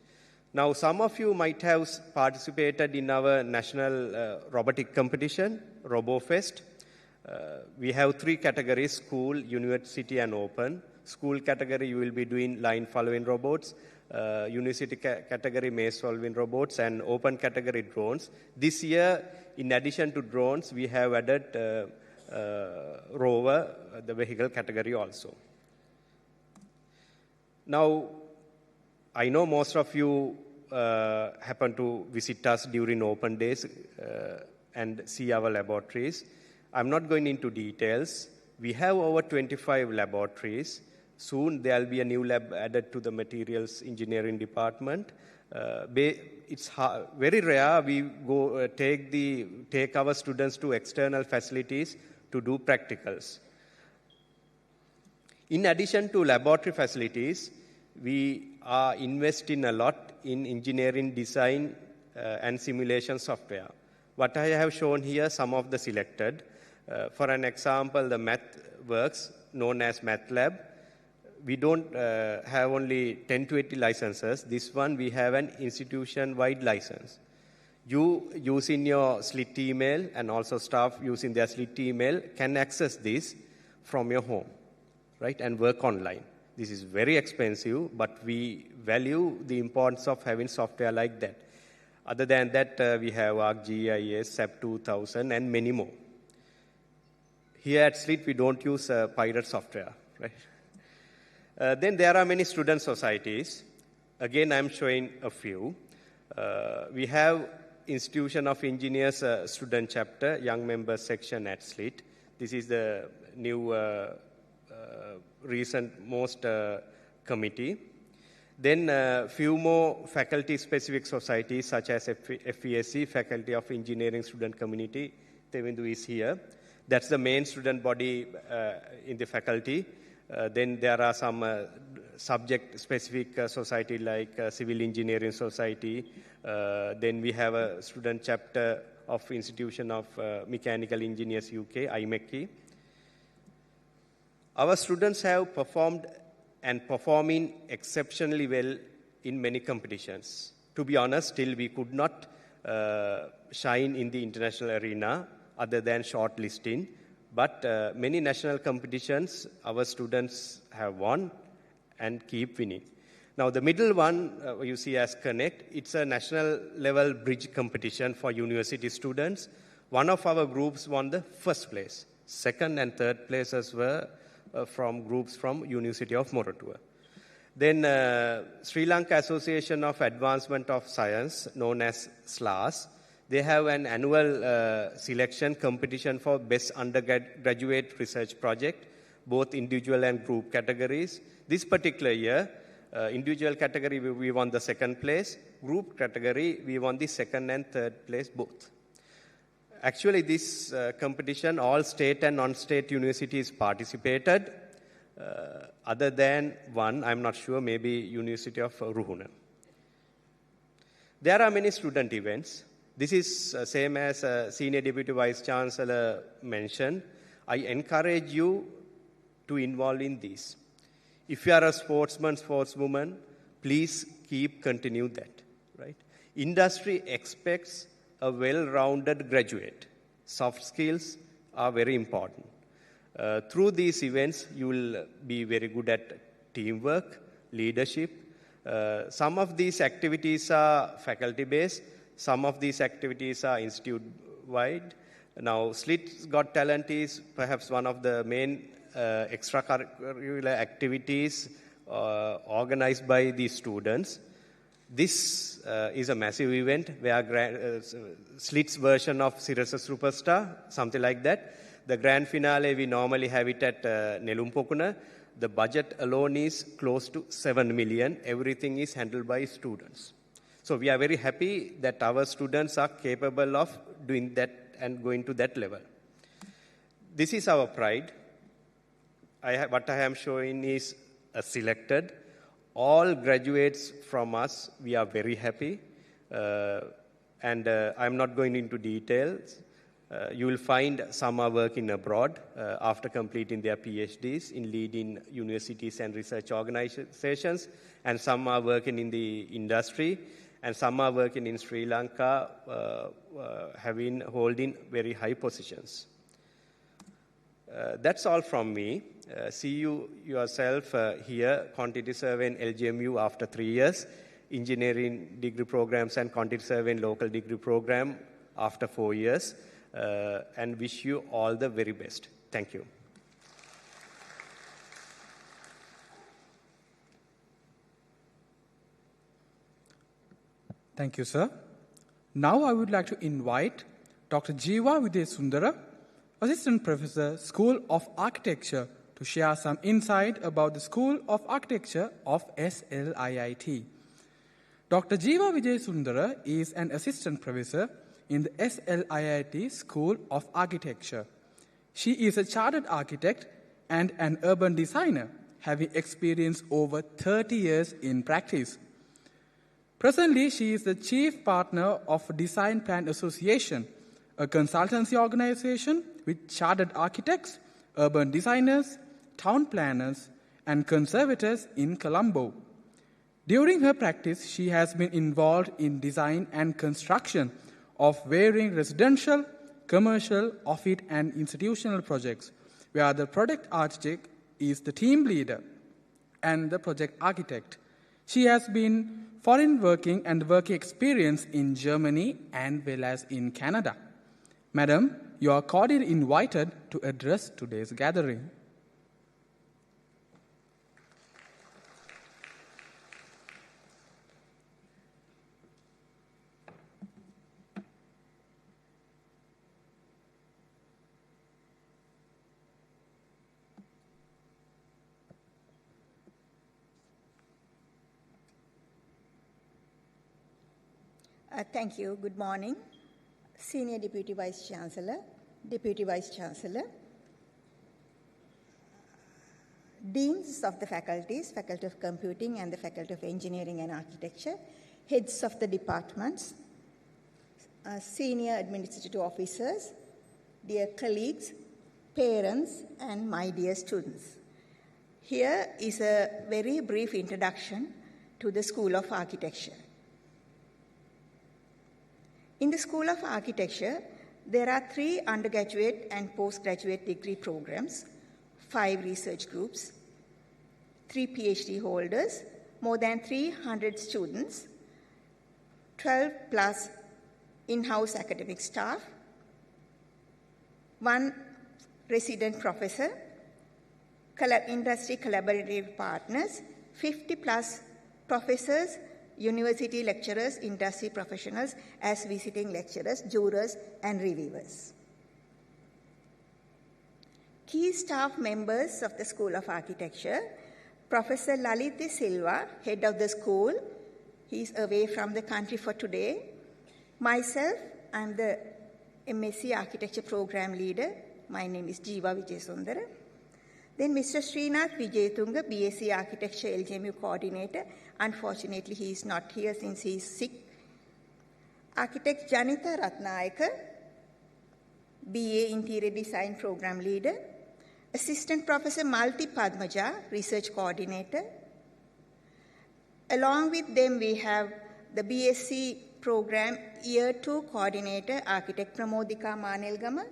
Now, some of you might have participated in our national robotic competition, RoboFest. We have 3 categories: school, university, and open. School category, you will be doing line following robots. University category, maze solving robots, and open category, drones. This year, in addition to drones, we have added rover, the vehicle category also. Now, I know most of you happen to visit us during open days and see our laboratories. I'm not going into details. We have over 25 laboratories. Soon there will be a new lab added to the materials engineering department. It's very rare we go take our students to external facilities to do practicals. In addition to laboratory facilities, we are investing a lot in engineering design and simulation software. What I have shown here, some of the selected. For an example, the MathWorks, known as MathLab. We don't have only 10 to 80 licenses. This one, we have an institution-wide license. You using your SLIIT email and also staff using their SLIIT email can access this from your home, right, and work online. This is very expensive, but we value the importance of having software like that. Other than that, we have ArcGIS, SAP 2000, and many more. Here at SLIIT, we don't use pirate software, right? Then there are many student societies. Again, I'm showing a few. We have Institution of Engineers student chapter, young members section at SLIIT. This is the new recent most committee. Then few more faculty-specific societies such as FESC, Faculty of Engineering Student Community. Tevindu is here. That's the main student body in the faculty. Then there are some subject-specific society like Civil Engineering Society. Then we have a student chapter of Institution of Mechanical Engineers UK, IMechE. Our students have performed and performing exceptionally well in many competitions. To be honest, still we could not shine in the international arena other than shortlisting. But many national competitions, our students have won and keep winning. Now, the middle one you see as Connect, it's a national level bridge competition for university students. One of our groups won the first place. Second and third places were from groups from University of Moratuwa. Then Sri Lanka Association of Advancement of Science, known as SLAS, they have an annual selection competition for best undergraduate research project, both individual and group categories. This particular year, individual category, we won the second place. Group category, we won the second and third place both. Actually, this competition, all state and non-state universities participated, other than one, I'm not sure, maybe University of Ruhuna. There are many student events. This is same as Senior Deputy Vice Chancellor mentioned. I encourage you to involve in this. If you are a sportsman, sportswoman, please continue that, right? Industry expects a well-rounded graduate. Soft skills are very important. Through these events, you will be very good at teamwork, leadership. Some of these activities are faculty-based. Some of these activities are institute-wide. Now, SLIIT Got Talent is perhaps one of the main extracurricular activities organized by the students. This is a massive event where SLIIT's version of Sirasa Superstar, something like that. The grand finale, we normally have it at Nelumpokuna. The budget alone is close to 7 million. Everything is handled by students. So we are very happy that our students are capable of doing that and going to that level. This is our pride. What I am showing is a selected. All graduates from us, we are very happy. And I'm not going into details. You will find some are working abroad after completing their PhDs in leading universities and research organizations, and some are working in the industry, and some are working in Sri Lanka, holding very high positions. That's all from me. See you yourself here, quantity survey in LGMU after 3 years, engineering degree programs and quantity survey in local degree program after 4 years, and wish you all the very best. Thank you. Thank you, sir. Now I would like to invite Dr. Jeeva Vijayasundara, Assistant Professor, School of Architecture, to share some insight about the School of Architecture of SLIIT. Dr. Jeeva Vijayasundara is an Assistant Professor in the SLIIT School of Architecture. She is a chartered architect and an urban designer, having experience over 30 years in practice. Presently, she is the chief partner of Design Plan Association, a consultancy organization with chartered architects, urban designers, town planners, and conservators in Colombo. During her practice, she has been involved in design and construction of varying residential, commercial, office, and institutional projects, where the project architect is the team leader and the project architect. She has been foreign working and working experience in Germany and well as in Canada. Madam, you are cordially invited to address today's gathering. Thank you. Good morning. Senior Deputy Vice Chancellor, Deputy Vice Chancellor, Deans of the faculties, Faculty of Computing and the Faculty of Engineering and Architecture, Heads of the departments, Senior Administrative Officers, dear colleagues, parents, and my dear students. Here is a very brief introduction to the School of Architecture. In the School of Architecture, there are 3 undergraduate and postgraduate degree programs, 5 research groups, 3 PhD holders, more than 300 students, 12 plus in-house academic staff, 1 resident professor, industry collaborative partners, 50 plus professors, university lecturers, industry professionals as visiting lecturers, jurors, and reviewers. Key staff members of the School of Architecture, Professor Lalit Silva, head of the school. He is away from the country for today. Myself, I'm the MSc Architecture Program Leader. My name is Jeeva Vijayasundara. Then Mr. Srinath Vijayatunga, BSc Architecture LGMU Coordinator. Unfortunately, he is not here since he is sick. Architect Janitha Ratnayaka, BA Interior Design Program Leader. Assistant Professor Malti Padmaja, Research Coordinator. Along with them, we have the BSc Program Year 2 Coordinator, Architect Pramodika Manelgama.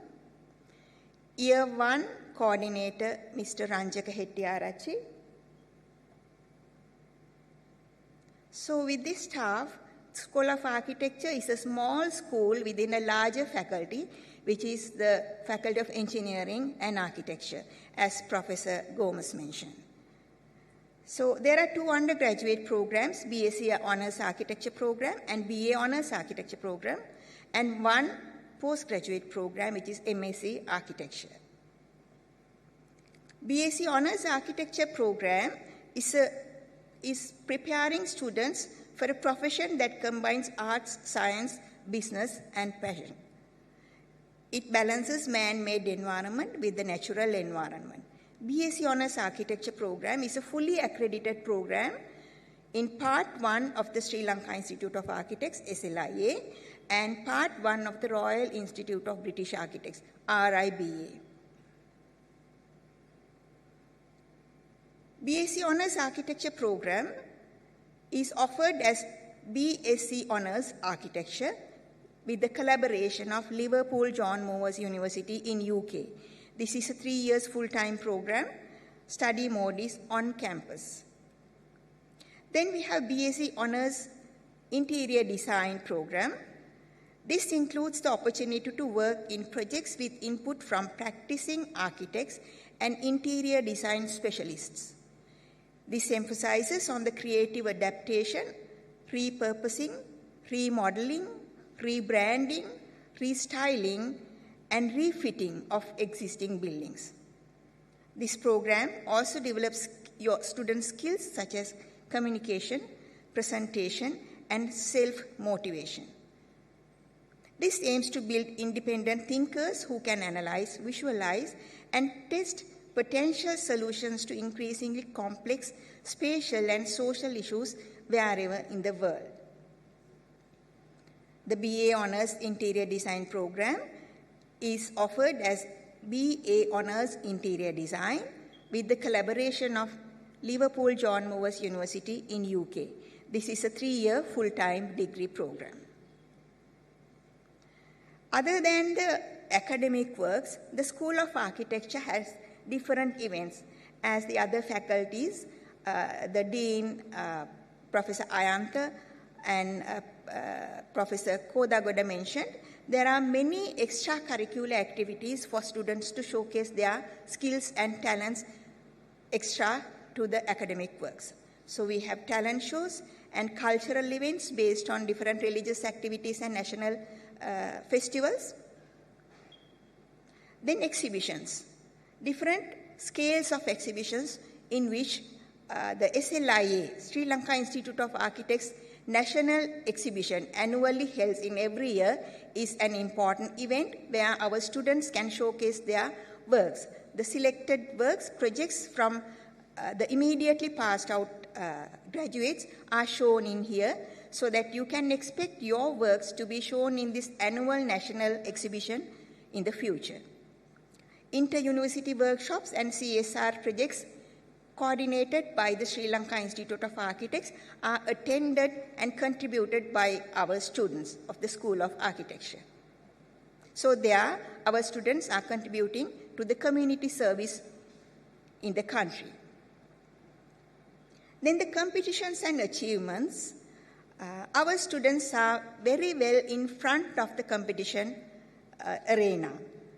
Year 1 Coordinator, Mr. Ranjaka Hettiarachi. So with this staff, School of Architecture is a small school within a larger faculty, which is the Faculty of Engineering and Architecture, as Professor Gomez mentioned. So there are 2 undergraduate programs, BSc Honours Architecture Program and BA Honours Architecture Program, and 1 postgraduate program, which is MSc Architecture. BSc Honours Architecture Program is preparing students for a profession that combines arts, science, business, and passion. It balances man-made environment with the natural environment. BSc Honours Architecture Program is a fully accredited program in Part 1 of the Sri Lanka Institute of Architects, SLIA, and Part 1 of the Royal Institute of British Architects, RIBA. BSc Honours Architecture Program is offered as BSc Honours Architecture with the collaboration of Liverpool John Moores University in UK. This is a 3 years full-time program. Study mode is on campus. Then we have BSc Honours Interior Design program. This includes the opportunity to work in projects with input from practicing architects and interior design specialists. This emphasizes on the creative adaptation, repurposing, remodeling, rebranding, restyling, and refitting of existing buildings. This program also develops your students' skills such as communication, presentation, and self-motivation. This aims to build independent thinkers who can analyze, visualize, and test potential solutions to increasingly complex spatial and social issues wherever in the world. The BA Honours Interior Design program is offered as BA Honours Interior Design with the collaboration of Liverpool John Moores University in UK. This is a 3-year full-time degree program. Other than the academic works, the School of Architecture has different events. As the other faculties, the Dean, Professor Ayantha, and Professor Kodagoda mentioned, there are many extracurricular activities for students to showcase their skills and talents extra to the academic works. So we have talent shows and cultural events based on different religious activities and national festivals. Then exhibitions, different scales of exhibitions in which the SLIIT, Sri Lanka Institute of Architects National Exhibition, annually held in every year, is an important event where our students can showcase their works. The selected works, projects from the immediately passed out graduates are shown in here so that you can expect your works to be shown in this annual national exhibition in the future. Inter-university workshops and CSR projects coordinated by the Sri Lanka Institute of Architects are attended and contributed by our students of the School of Architecture. So there, our students are contributing to the community service in the country. Then the competitions and achievements, our students are very well in front of the competition arena.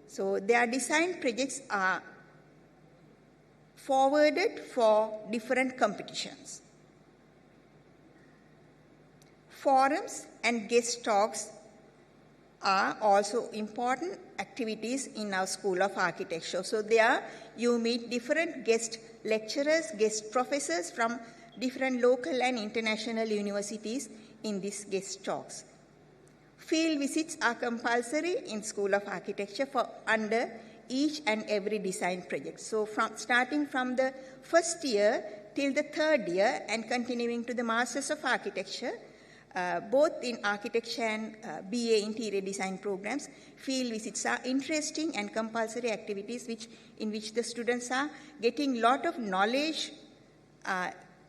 So their design projects are forwarded for different competitions. Forums and guest talks are also important activities in our School of Architecture. So there you meet different guest lecturers, guest professors from different local and international universities in these guest talks. Field visits are compulsory in School of Architecture for under each and every design project. So starting from the first year till the third year and continuing to the Masters of Architecture, both in architecture and BA interior design programs, field visits are interesting and compulsory activities in which the students are getting a lot of knowledge,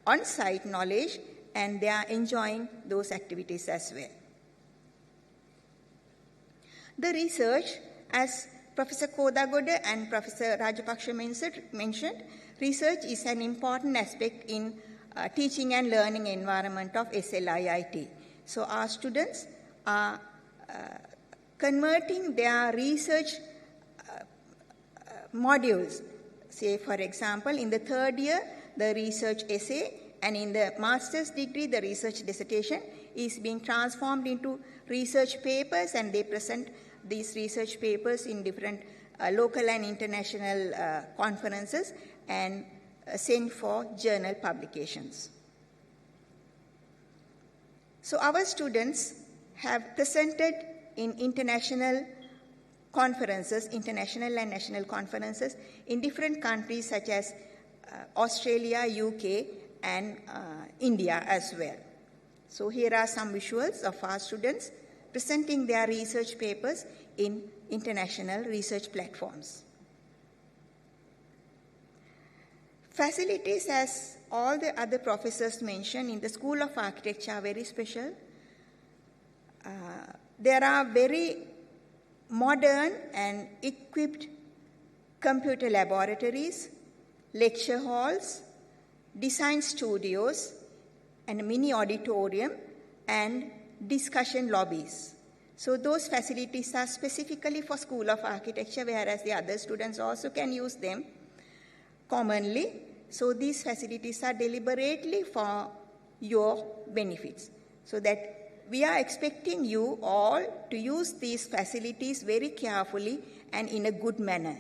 on-site knowledge, and they are enjoying those activities as well. The research, as Professor Kodagoda and Professor Rajapaksha mentioned, research is an important aspect in teaching and learning environment of SLIIT. So our students are converting their research modules. Say, for example, in the third year, the research essay, and in the master's degree, the research dissertation is being transformed into research papers, and they present these research papers in different local and international conferences and sent for journal publications. So our students have presented in international conferences, international and national conferences in different countries such as Australia, UK, and India as well. So here are some visuals of our students presenting their research papers in international research platforms. Facilities, as all the other professors mentioned, in the School of Architecture are very special. There are very modern and equipped computer laboratories, lecture halls, design studios, and a mini auditorium, and discussion lobbies. So those facilities are specifically for School of Architecture, whereas the other students also can use them commonly. So these facilities are deliberately for your benefits, so that we are expecting you all to use these facilities very carefully and in a good manner.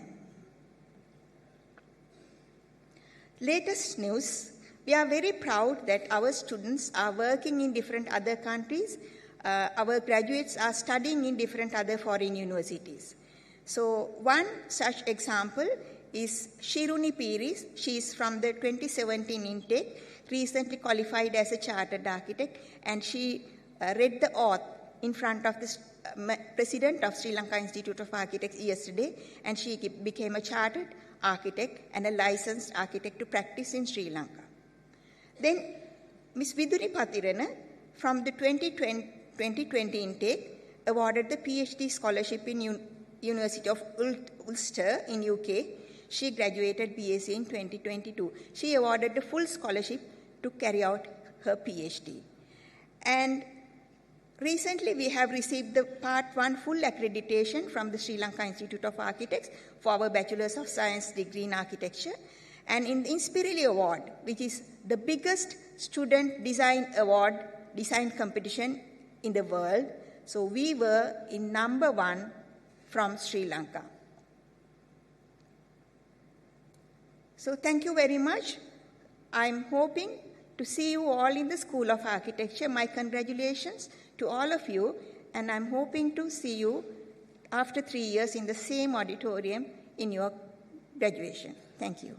Latest news, we are very proud that our students are working in different other countries. Our graduates are studying in different other foreign universities. So one such example is Shiruni Piris. She is from the 2017 intake, recently qualified as a chartered architect, and she read the oath in front of the president of Sri Lanka Institute of Architects yesterday, and she became a chartered architect and a licensed architect to practice in Sri Lanka. Then Ms. Viduri Patirana from the 2020 intake awarded the PhD scholarship in University of Ulster in UK. She graduated BSc in 2022. She awarded the full scholarship to carry out her PhD. And recently we have received the Part 1 full accreditation from the Sri Lanka Institute of Architects for our Bachelor's of Science degree in Architecture. And in the Inspirili Award, which is the biggest student design award, design competition in the world, so we were in number 1 from Sri Lanka. So thank you very much. I'm hoping to see you all in the School of Architecture. My congratulations to all of you, and I'm hoping to see you after 3 years in the same auditorium in your graduation. Thank you.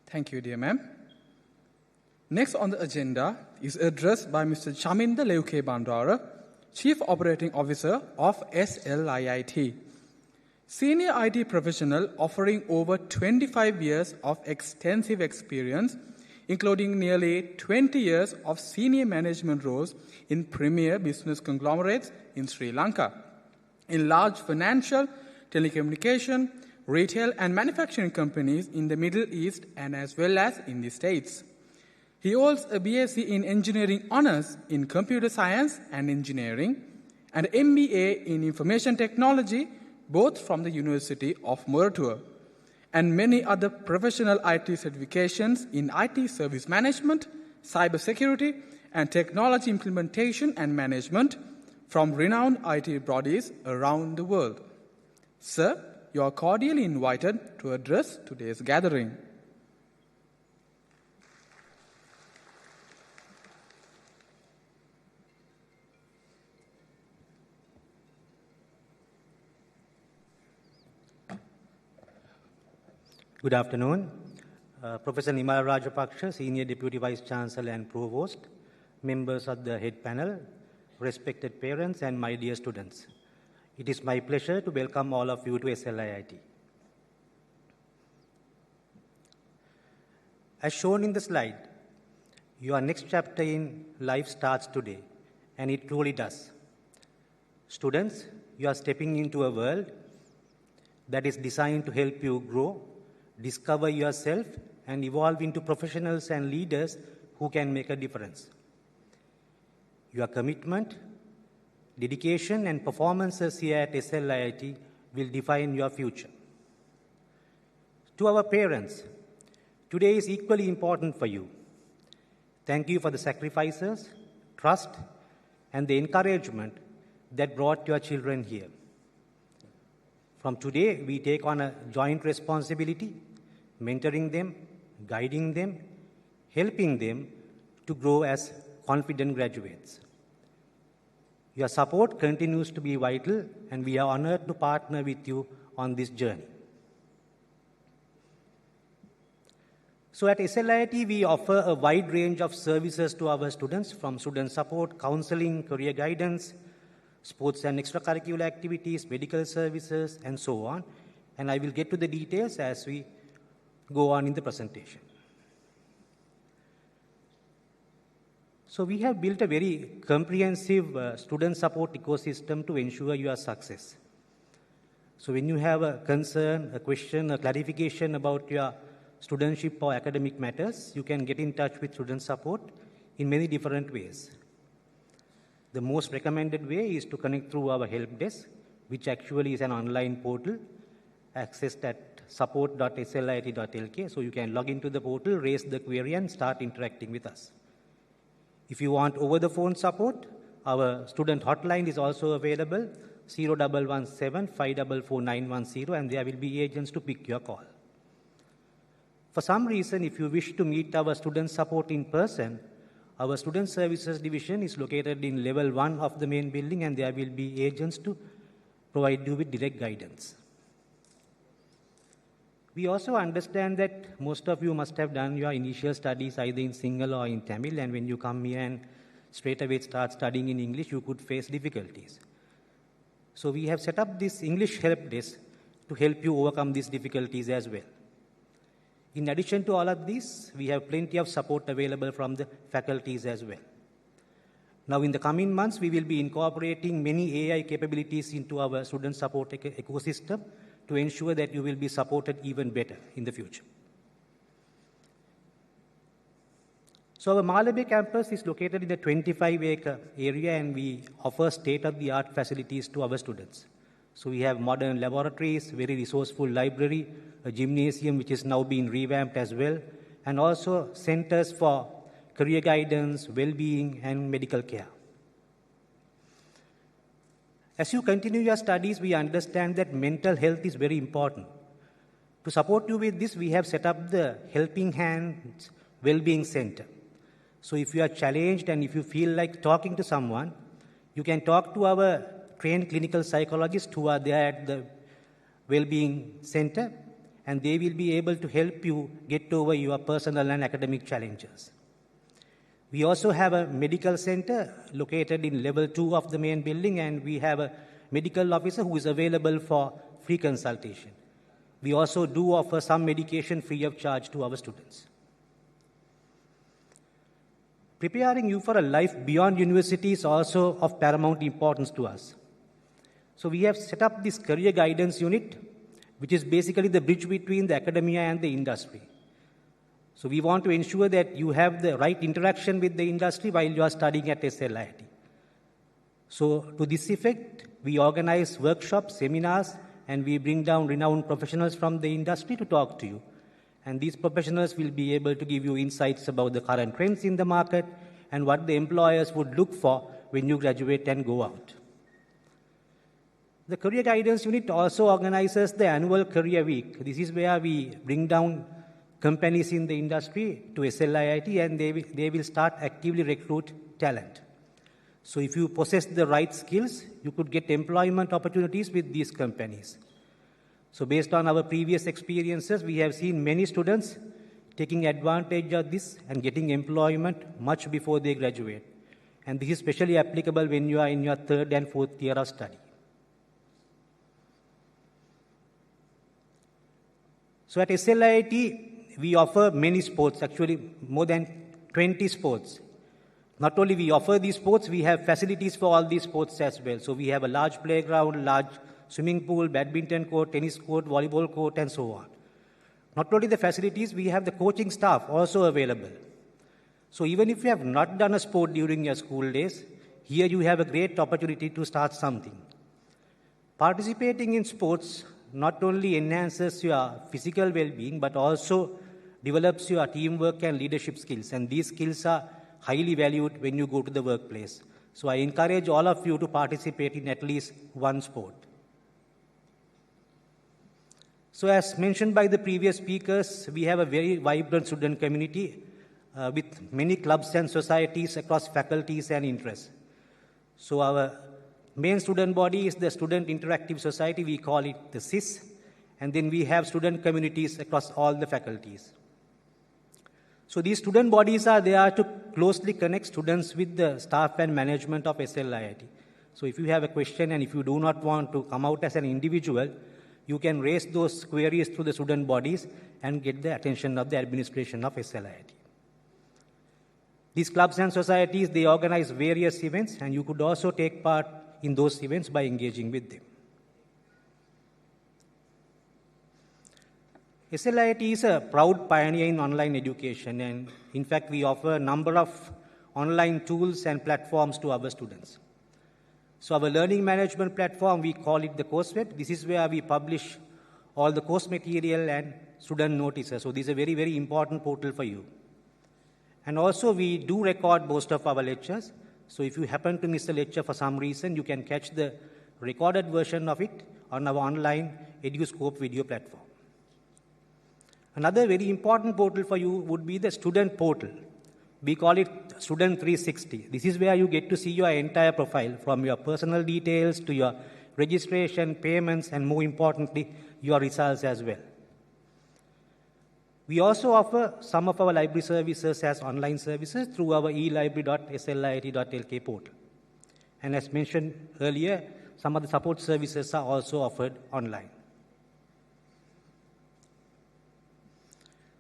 Thank you, dear ma'am. Next on the agenda is addressed by Mr. Chaminda Leuke Bandara, Chief Operating Officer of SLIIT. Senior IT professional offering over 25 years of extensive experience, including nearly 20 years of senior management roles in premier business conglomerates in Sri Lanka, in large financial, telecommunication, retail and manufacturing companies in the Middle East and as well as in the States. He holds a BSc in Engineering Honours in Computer Science and Engineering and MBA in Information Technology, both from the University of Muratua, and many other professional IT certifications in IT service management, cybersecurity, and technology implementation and management from renowned IT bodies around the world. Sir, you are cordially invited to address today's gathering. Good afternoon. Professor Nimala Rajapaksha, Senior Deputy Vice Chancellor and Provost, members of the head panel, respected parents, and my dear students. It is my pleasure to welcome all of you to SLIIT. As shown in the slide, your next chapter in life starts today, and it truly does. Students, you are stepping into a world that is designed to help you grow, discover yourself, and evolve into professionals and leaders who can make a difference. Your commitment, dedication, and performances here at SLIIT will define your future. To our parents, today is equally important for you. Thank you for the sacrifices, trust, and the encouragement that brought your children here. From today, we take on a joint responsibility, mentoring them, guiding them, helping them to grow as confident graduates. Your support continues to be vital, and we are honored to partner with you on this journey. So at SLIIT, we offer a wide range of services to our students, from student support, counseling, career guidance, sports and extracurricular activities, medical services, and so on. And I will get to the details as we go on in the presentation. So we have built a very comprehensive student support ecosystem to ensure your success. So when you have a concern, a question, a clarification about your studentship or academic matters, you can get in touch with student support in many different ways. The most recommended way is to connect through our help desk, which actually is an online portal accessed at support.slit.lk. So you can log into the portal, raise the query, and start interacting with us. If you want over-the-phone support, our student hotline is also available, 0117 544 910, and there will be agents to pick your call. For some reason, if you wish to meet our student support in person, our Student Services Division is located in level 1 of the main building, and there will be agents to provide you with direct guidance. We also understand that most of you must have done your initial studies either in Sinhala or in Tamil, and when you come here and straight away start studying in English, you could face difficulties. So we have set up this English help desk to help you overcome these difficulties as well. In addition to all of this, we have plenty of support available from the faculties as well. Now, in the coming months, we will be incorporating many AI capabilities into our student support ecosystem to ensure that you will be supported even better in the future. So our Malabe campus is located in a 25-acre area, and we offer state-of-the-art facilities to our students. So we have modern laboratories, very resourceful library, a gymnasium which is now being revamped as well, and also centers for career guidance, well-being, and medical care. As you continue your studies, we understand that mental health is very important. To support you with this, we have set up the Helping Hands Well-being Center. So if you are challenged and if you feel like talking to someone, you can talk to our trained clinical psychologists who are there at the Well-being Center, and they will be able to help you get over your personal and academic challenges. We also have a medical center located in level 2 of the main building, and we have a medical officer who is available for free consultation. We also do offer some medication free of charge to our students. Preparing you for a life beyond university is also of paramount importance to us. So we have set up this career guidance unit, which is basically the bridge between the academia and the industry. So we want to ensure that you have the right interaction with the industry while you are studying at SLIIT. So to this effect, we organize workshops, seminars, and we bring down renowned professionals from the industry to talk to you. And these professionals will be able to give you insights about the current trends in the market and what the employers would look for when you graduate and go out. The Career Guidance Unit also organizes the annual Career Week. This is where we bring down companies in the industry to SLIIT, and they will start actively recruit talent. So if you possess the right skills, you could get employment opportunities with these companies. So based on our previous experiences, we have seen many students taking advantage of this and getting employment much before they graduate. And this is especially applicable when you are in your 3rd and 4th year of study. So at SLIIT, we offer many sports, actually more than 20 sports. Not only we offer these sports, we have facilities for all these sports as well. So we have a large playground, large swimming pool, badminton court, tennis court, volleyball court, and so on. Not only the facilities, we have the coaching staff also available. So even if you have not done a sport during your school days, here you have a great opportunity to start something. Participating in sports not only enhances your physical well-being, but also develops your teamwork and leadership skills. And these skills are highly valued when you go to the workplace. So I encourage all of you to participate in at least one sport. So as mentioned by the previous speakers, we have a very vibrant student community with many clubs and societies across faculties and interests. So our main student body is the Student Interactive Society. We call it the SIS. And then we have student communities across all the faculties. So these student bodies are there to closely connect students with the staff and management of SLIIT. So if you have a question and if you do not want to come out as an individual, you can raise those queries to the student bodies and get the attention of the administration of SLIIT. These clubs and societies, they organize various events, and you could also take part in those events by engaging with them. SLIIT is a proud pioneer in online education, and in fact, we offer a number of online tools and platforms to our students. So our learning management platform, we call it the CourseWeb. This is where we publish all the course material and student notices. So this is a very, very important portal for you. And also, we do record most of our lectures. So if you happen to miss a lecture for some reason, you can catch the recorded version of it on our online EduScope video platform. Another very important portal for you would be the student portal. We call it Student 360. This is where you get to see your entire profile, from your personal details to your registration, payments, and more importantly, your results as well. We also offer some of our library services as online services through our elibrary.sliit.lk portal. And as mentioned earlier, some of the support services are also offered online.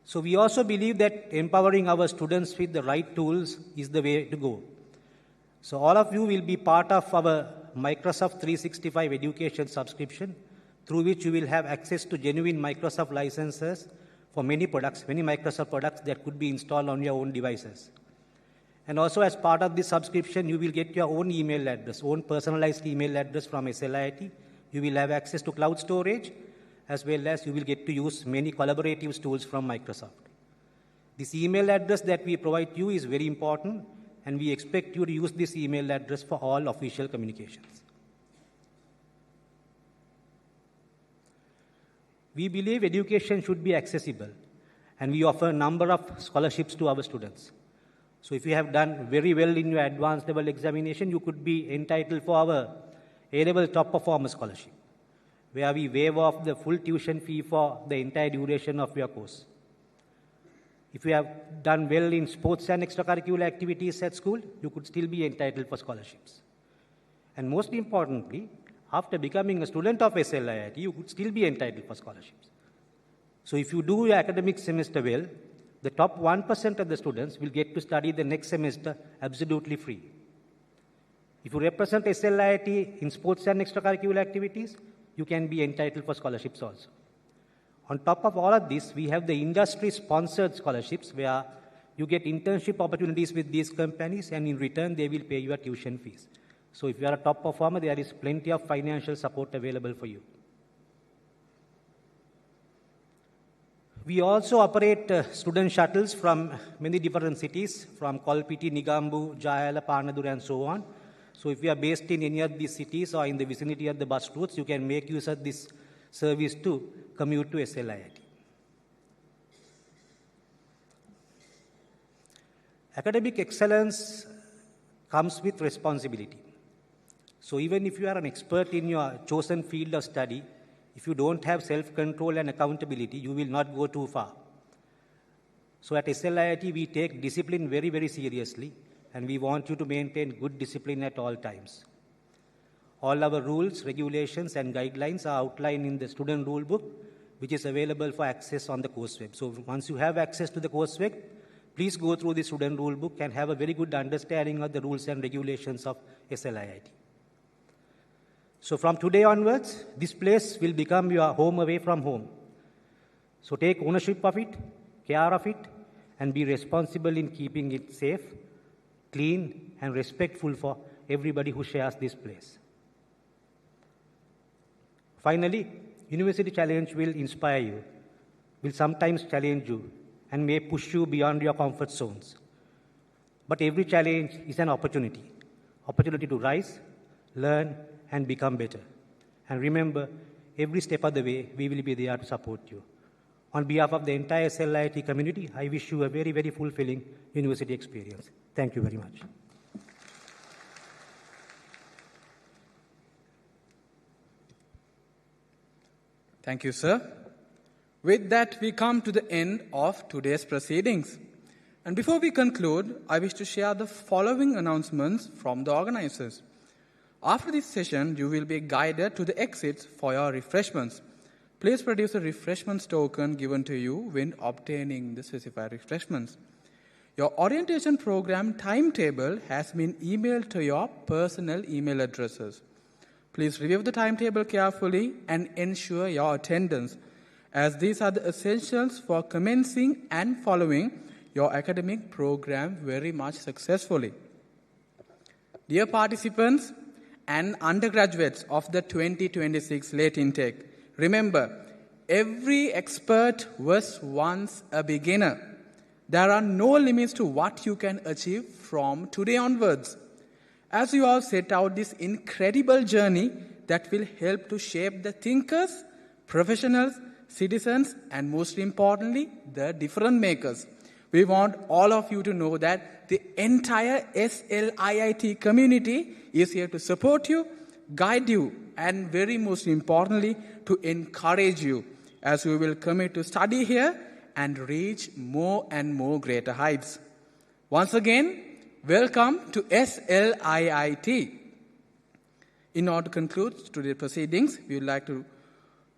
So we also believe that empowering our students with the right tools is the way to go. So all of you will be part of our Microsoft 365 education subscription, through which you will have access to genuine Microsoft licenses for many products, many Microsoft products that could be installed on your own devices. And also, as part of this subscription, you will get your own email address, own personalized email address from SLIIT. You will have access to cloud storage, as well as you will get to use many collaborative tools from Microsoft. This email address that we provide you is very important, and we expect you to use this email address for all official communications. We believe education should be accessible, and we offer a number of scholarships to our students. So if you have done very well in your advanced level examination, you could be entitled for our A-level top performer scholarship, where we waive off the full tuition fee for the entire duration of your course. If you have done well in sports and extracurricular activities at school, you could still be entitled for scholarships. And most importantly, after becoming a student of SLIIT, you could still be entitled for scholarships. So if you do your academic semester well, the top 1% of the students will get to study the next semester absolutely free. If you represent SLIIT in sports and extracurricular activities, you can be entitled for scholarships also. On top of all of this, we have the industry-sponsored scholarships, where you get internship opportunities with these companies, and in return, they will pay your tuition fees. So if you are a top performer, there is plenty of financial support available for you. We also operate student shuttles from many different cities, from Kolpiti, Nigambu, Jayala, Panadur, and so on. So if you are based in any of these cities or in the vicinity of the bus routes, you can make use of this service to commute to SLIIT. Academic excellence comes with responsibility. So even if you are an expert in your chosen field of study, if you don't have self-control and accountability, you will not go too far. So at SLIIT, we take discipline very, very seriously, and we want you to maintain good discipline at all times. All our rules, regulations, and guidelines are outlined in the student rule book, which is available for access on the CourseWeb. So once you have access to the CourseWeb, please go through the student rule book and have a very good understanding of the rules and regulations of SLIIT. So from today onwards, this place will become your home away from home. So take ownership of it, care of it, and be responsible in keeping it safe, clean, and respectful for everybody who shares this place. Finally, University Challenge will inspire you, will sometimes challenge you, and may push you beyond your comfort zones. But every challenge is an opportunity to rise, learn, and become better. And remember, every step of the way, we will be there to support you. On behalf of the entire SLIIT community, I wish you a very, very fulfilling university experience. Thank you very much. Thank you, sir. With that, we come to the end of today's proceedings. And before we conclude, I wish to share the following announcements from the organizers. After this session, you will be guided to the exits for your refreshments. Please produce a refreshments token given to you when obtaining the specified refreshments. Your orientation program timetable has been emailed to your personal email addresses. Please review the timetable carefully and ensure your attendance, as these are the essentials for commencing and following your academic program very much successfully. Dear participants and undergraduates of the 2026 SLIIT intake, remember, every expert was once a beginner. There are no limits to what you can achieve from today onwards. As you all set out this incredible journey that will help to shape the thinkers, professionals, citizens, and most importantly, the difference makers. We want all of you to know that the entire SLIIT community is here to support you, guide you, and very most importantly, to encourage you as we will commit to study here and reach more and more greater heights. Once again, welcome to SLIIT. In order to conclude today's proceedings, we would like to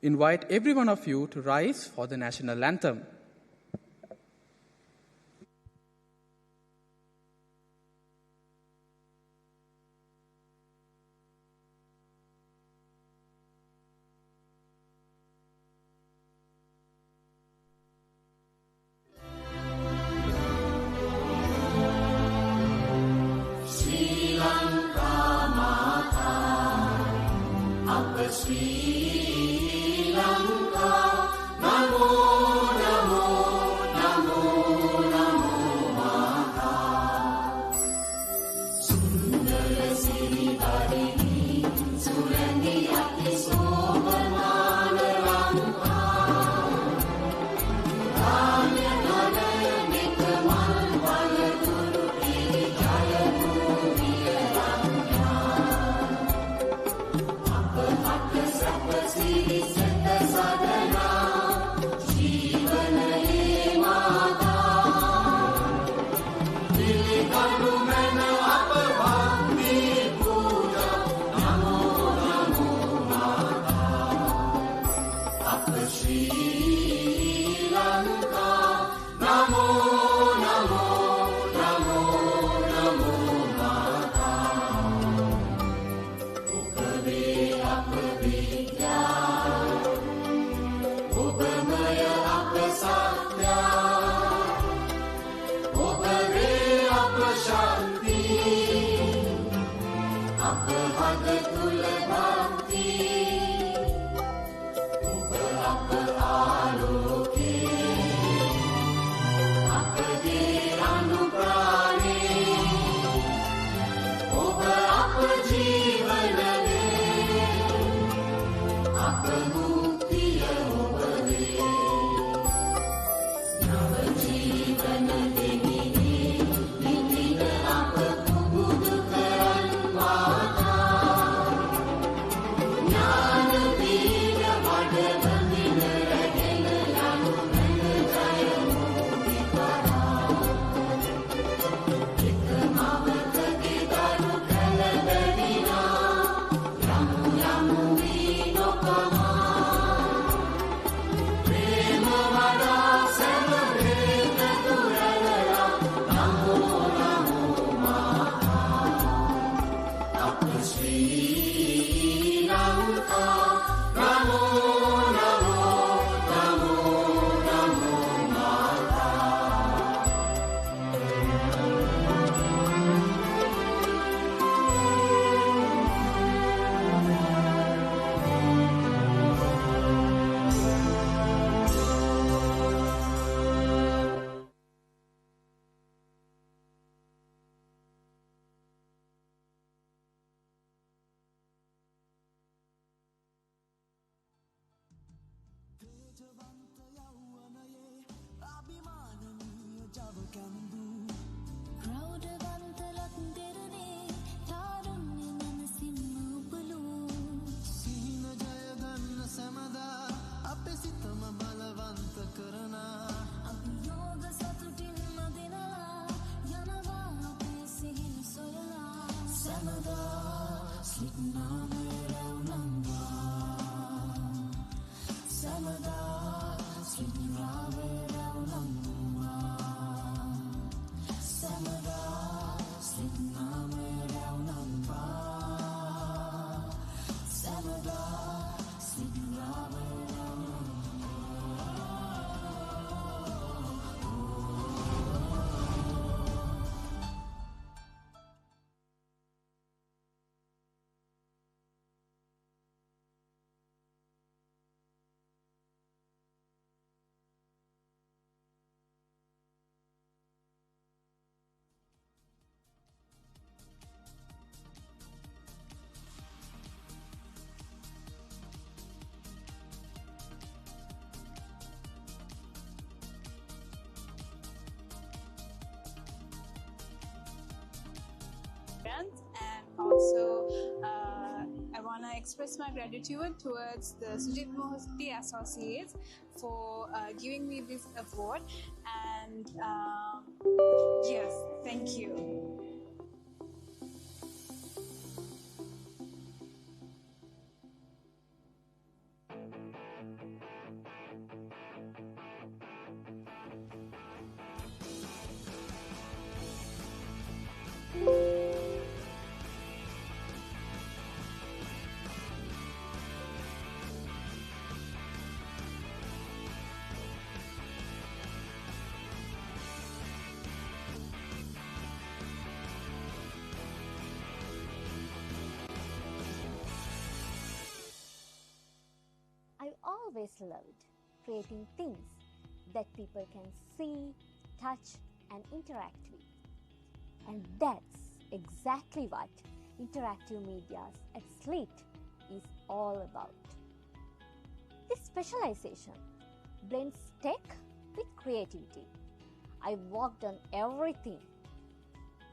invite every one of you to rise for the national anthem. express my gratitude towards the Sujit Mohasti Associates for giving me this award, and yes, thank you. I always loved creating things that people can see, touch, and interact with. And that's exactly what interactive medias at SLIIT is all about. This specialization blends tech with creativity. I worked on everything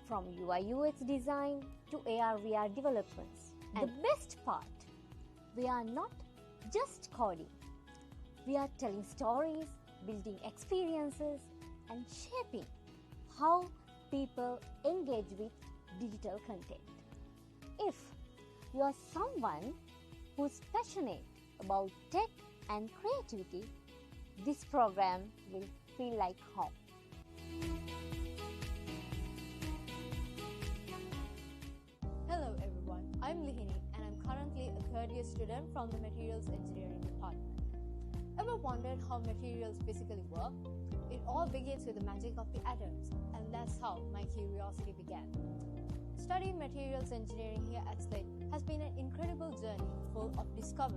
from UI/UX design to AR/VR developments. And the best part, we are not just coding. We are telling stories, building experiences, and shaping how people engage with digital content. If you are someone who's passionate about tech and creativity, this program will feel like home. Hello everyone, I'm Lihini and I'm currently a third year student from the Materials Engineering Department. Ever wondered how materials physically work? It all begins with the magic of the atoms, and that's how my curiosity began. Studying materials engineering here at SLIIT has been an incredible journey full of discovery.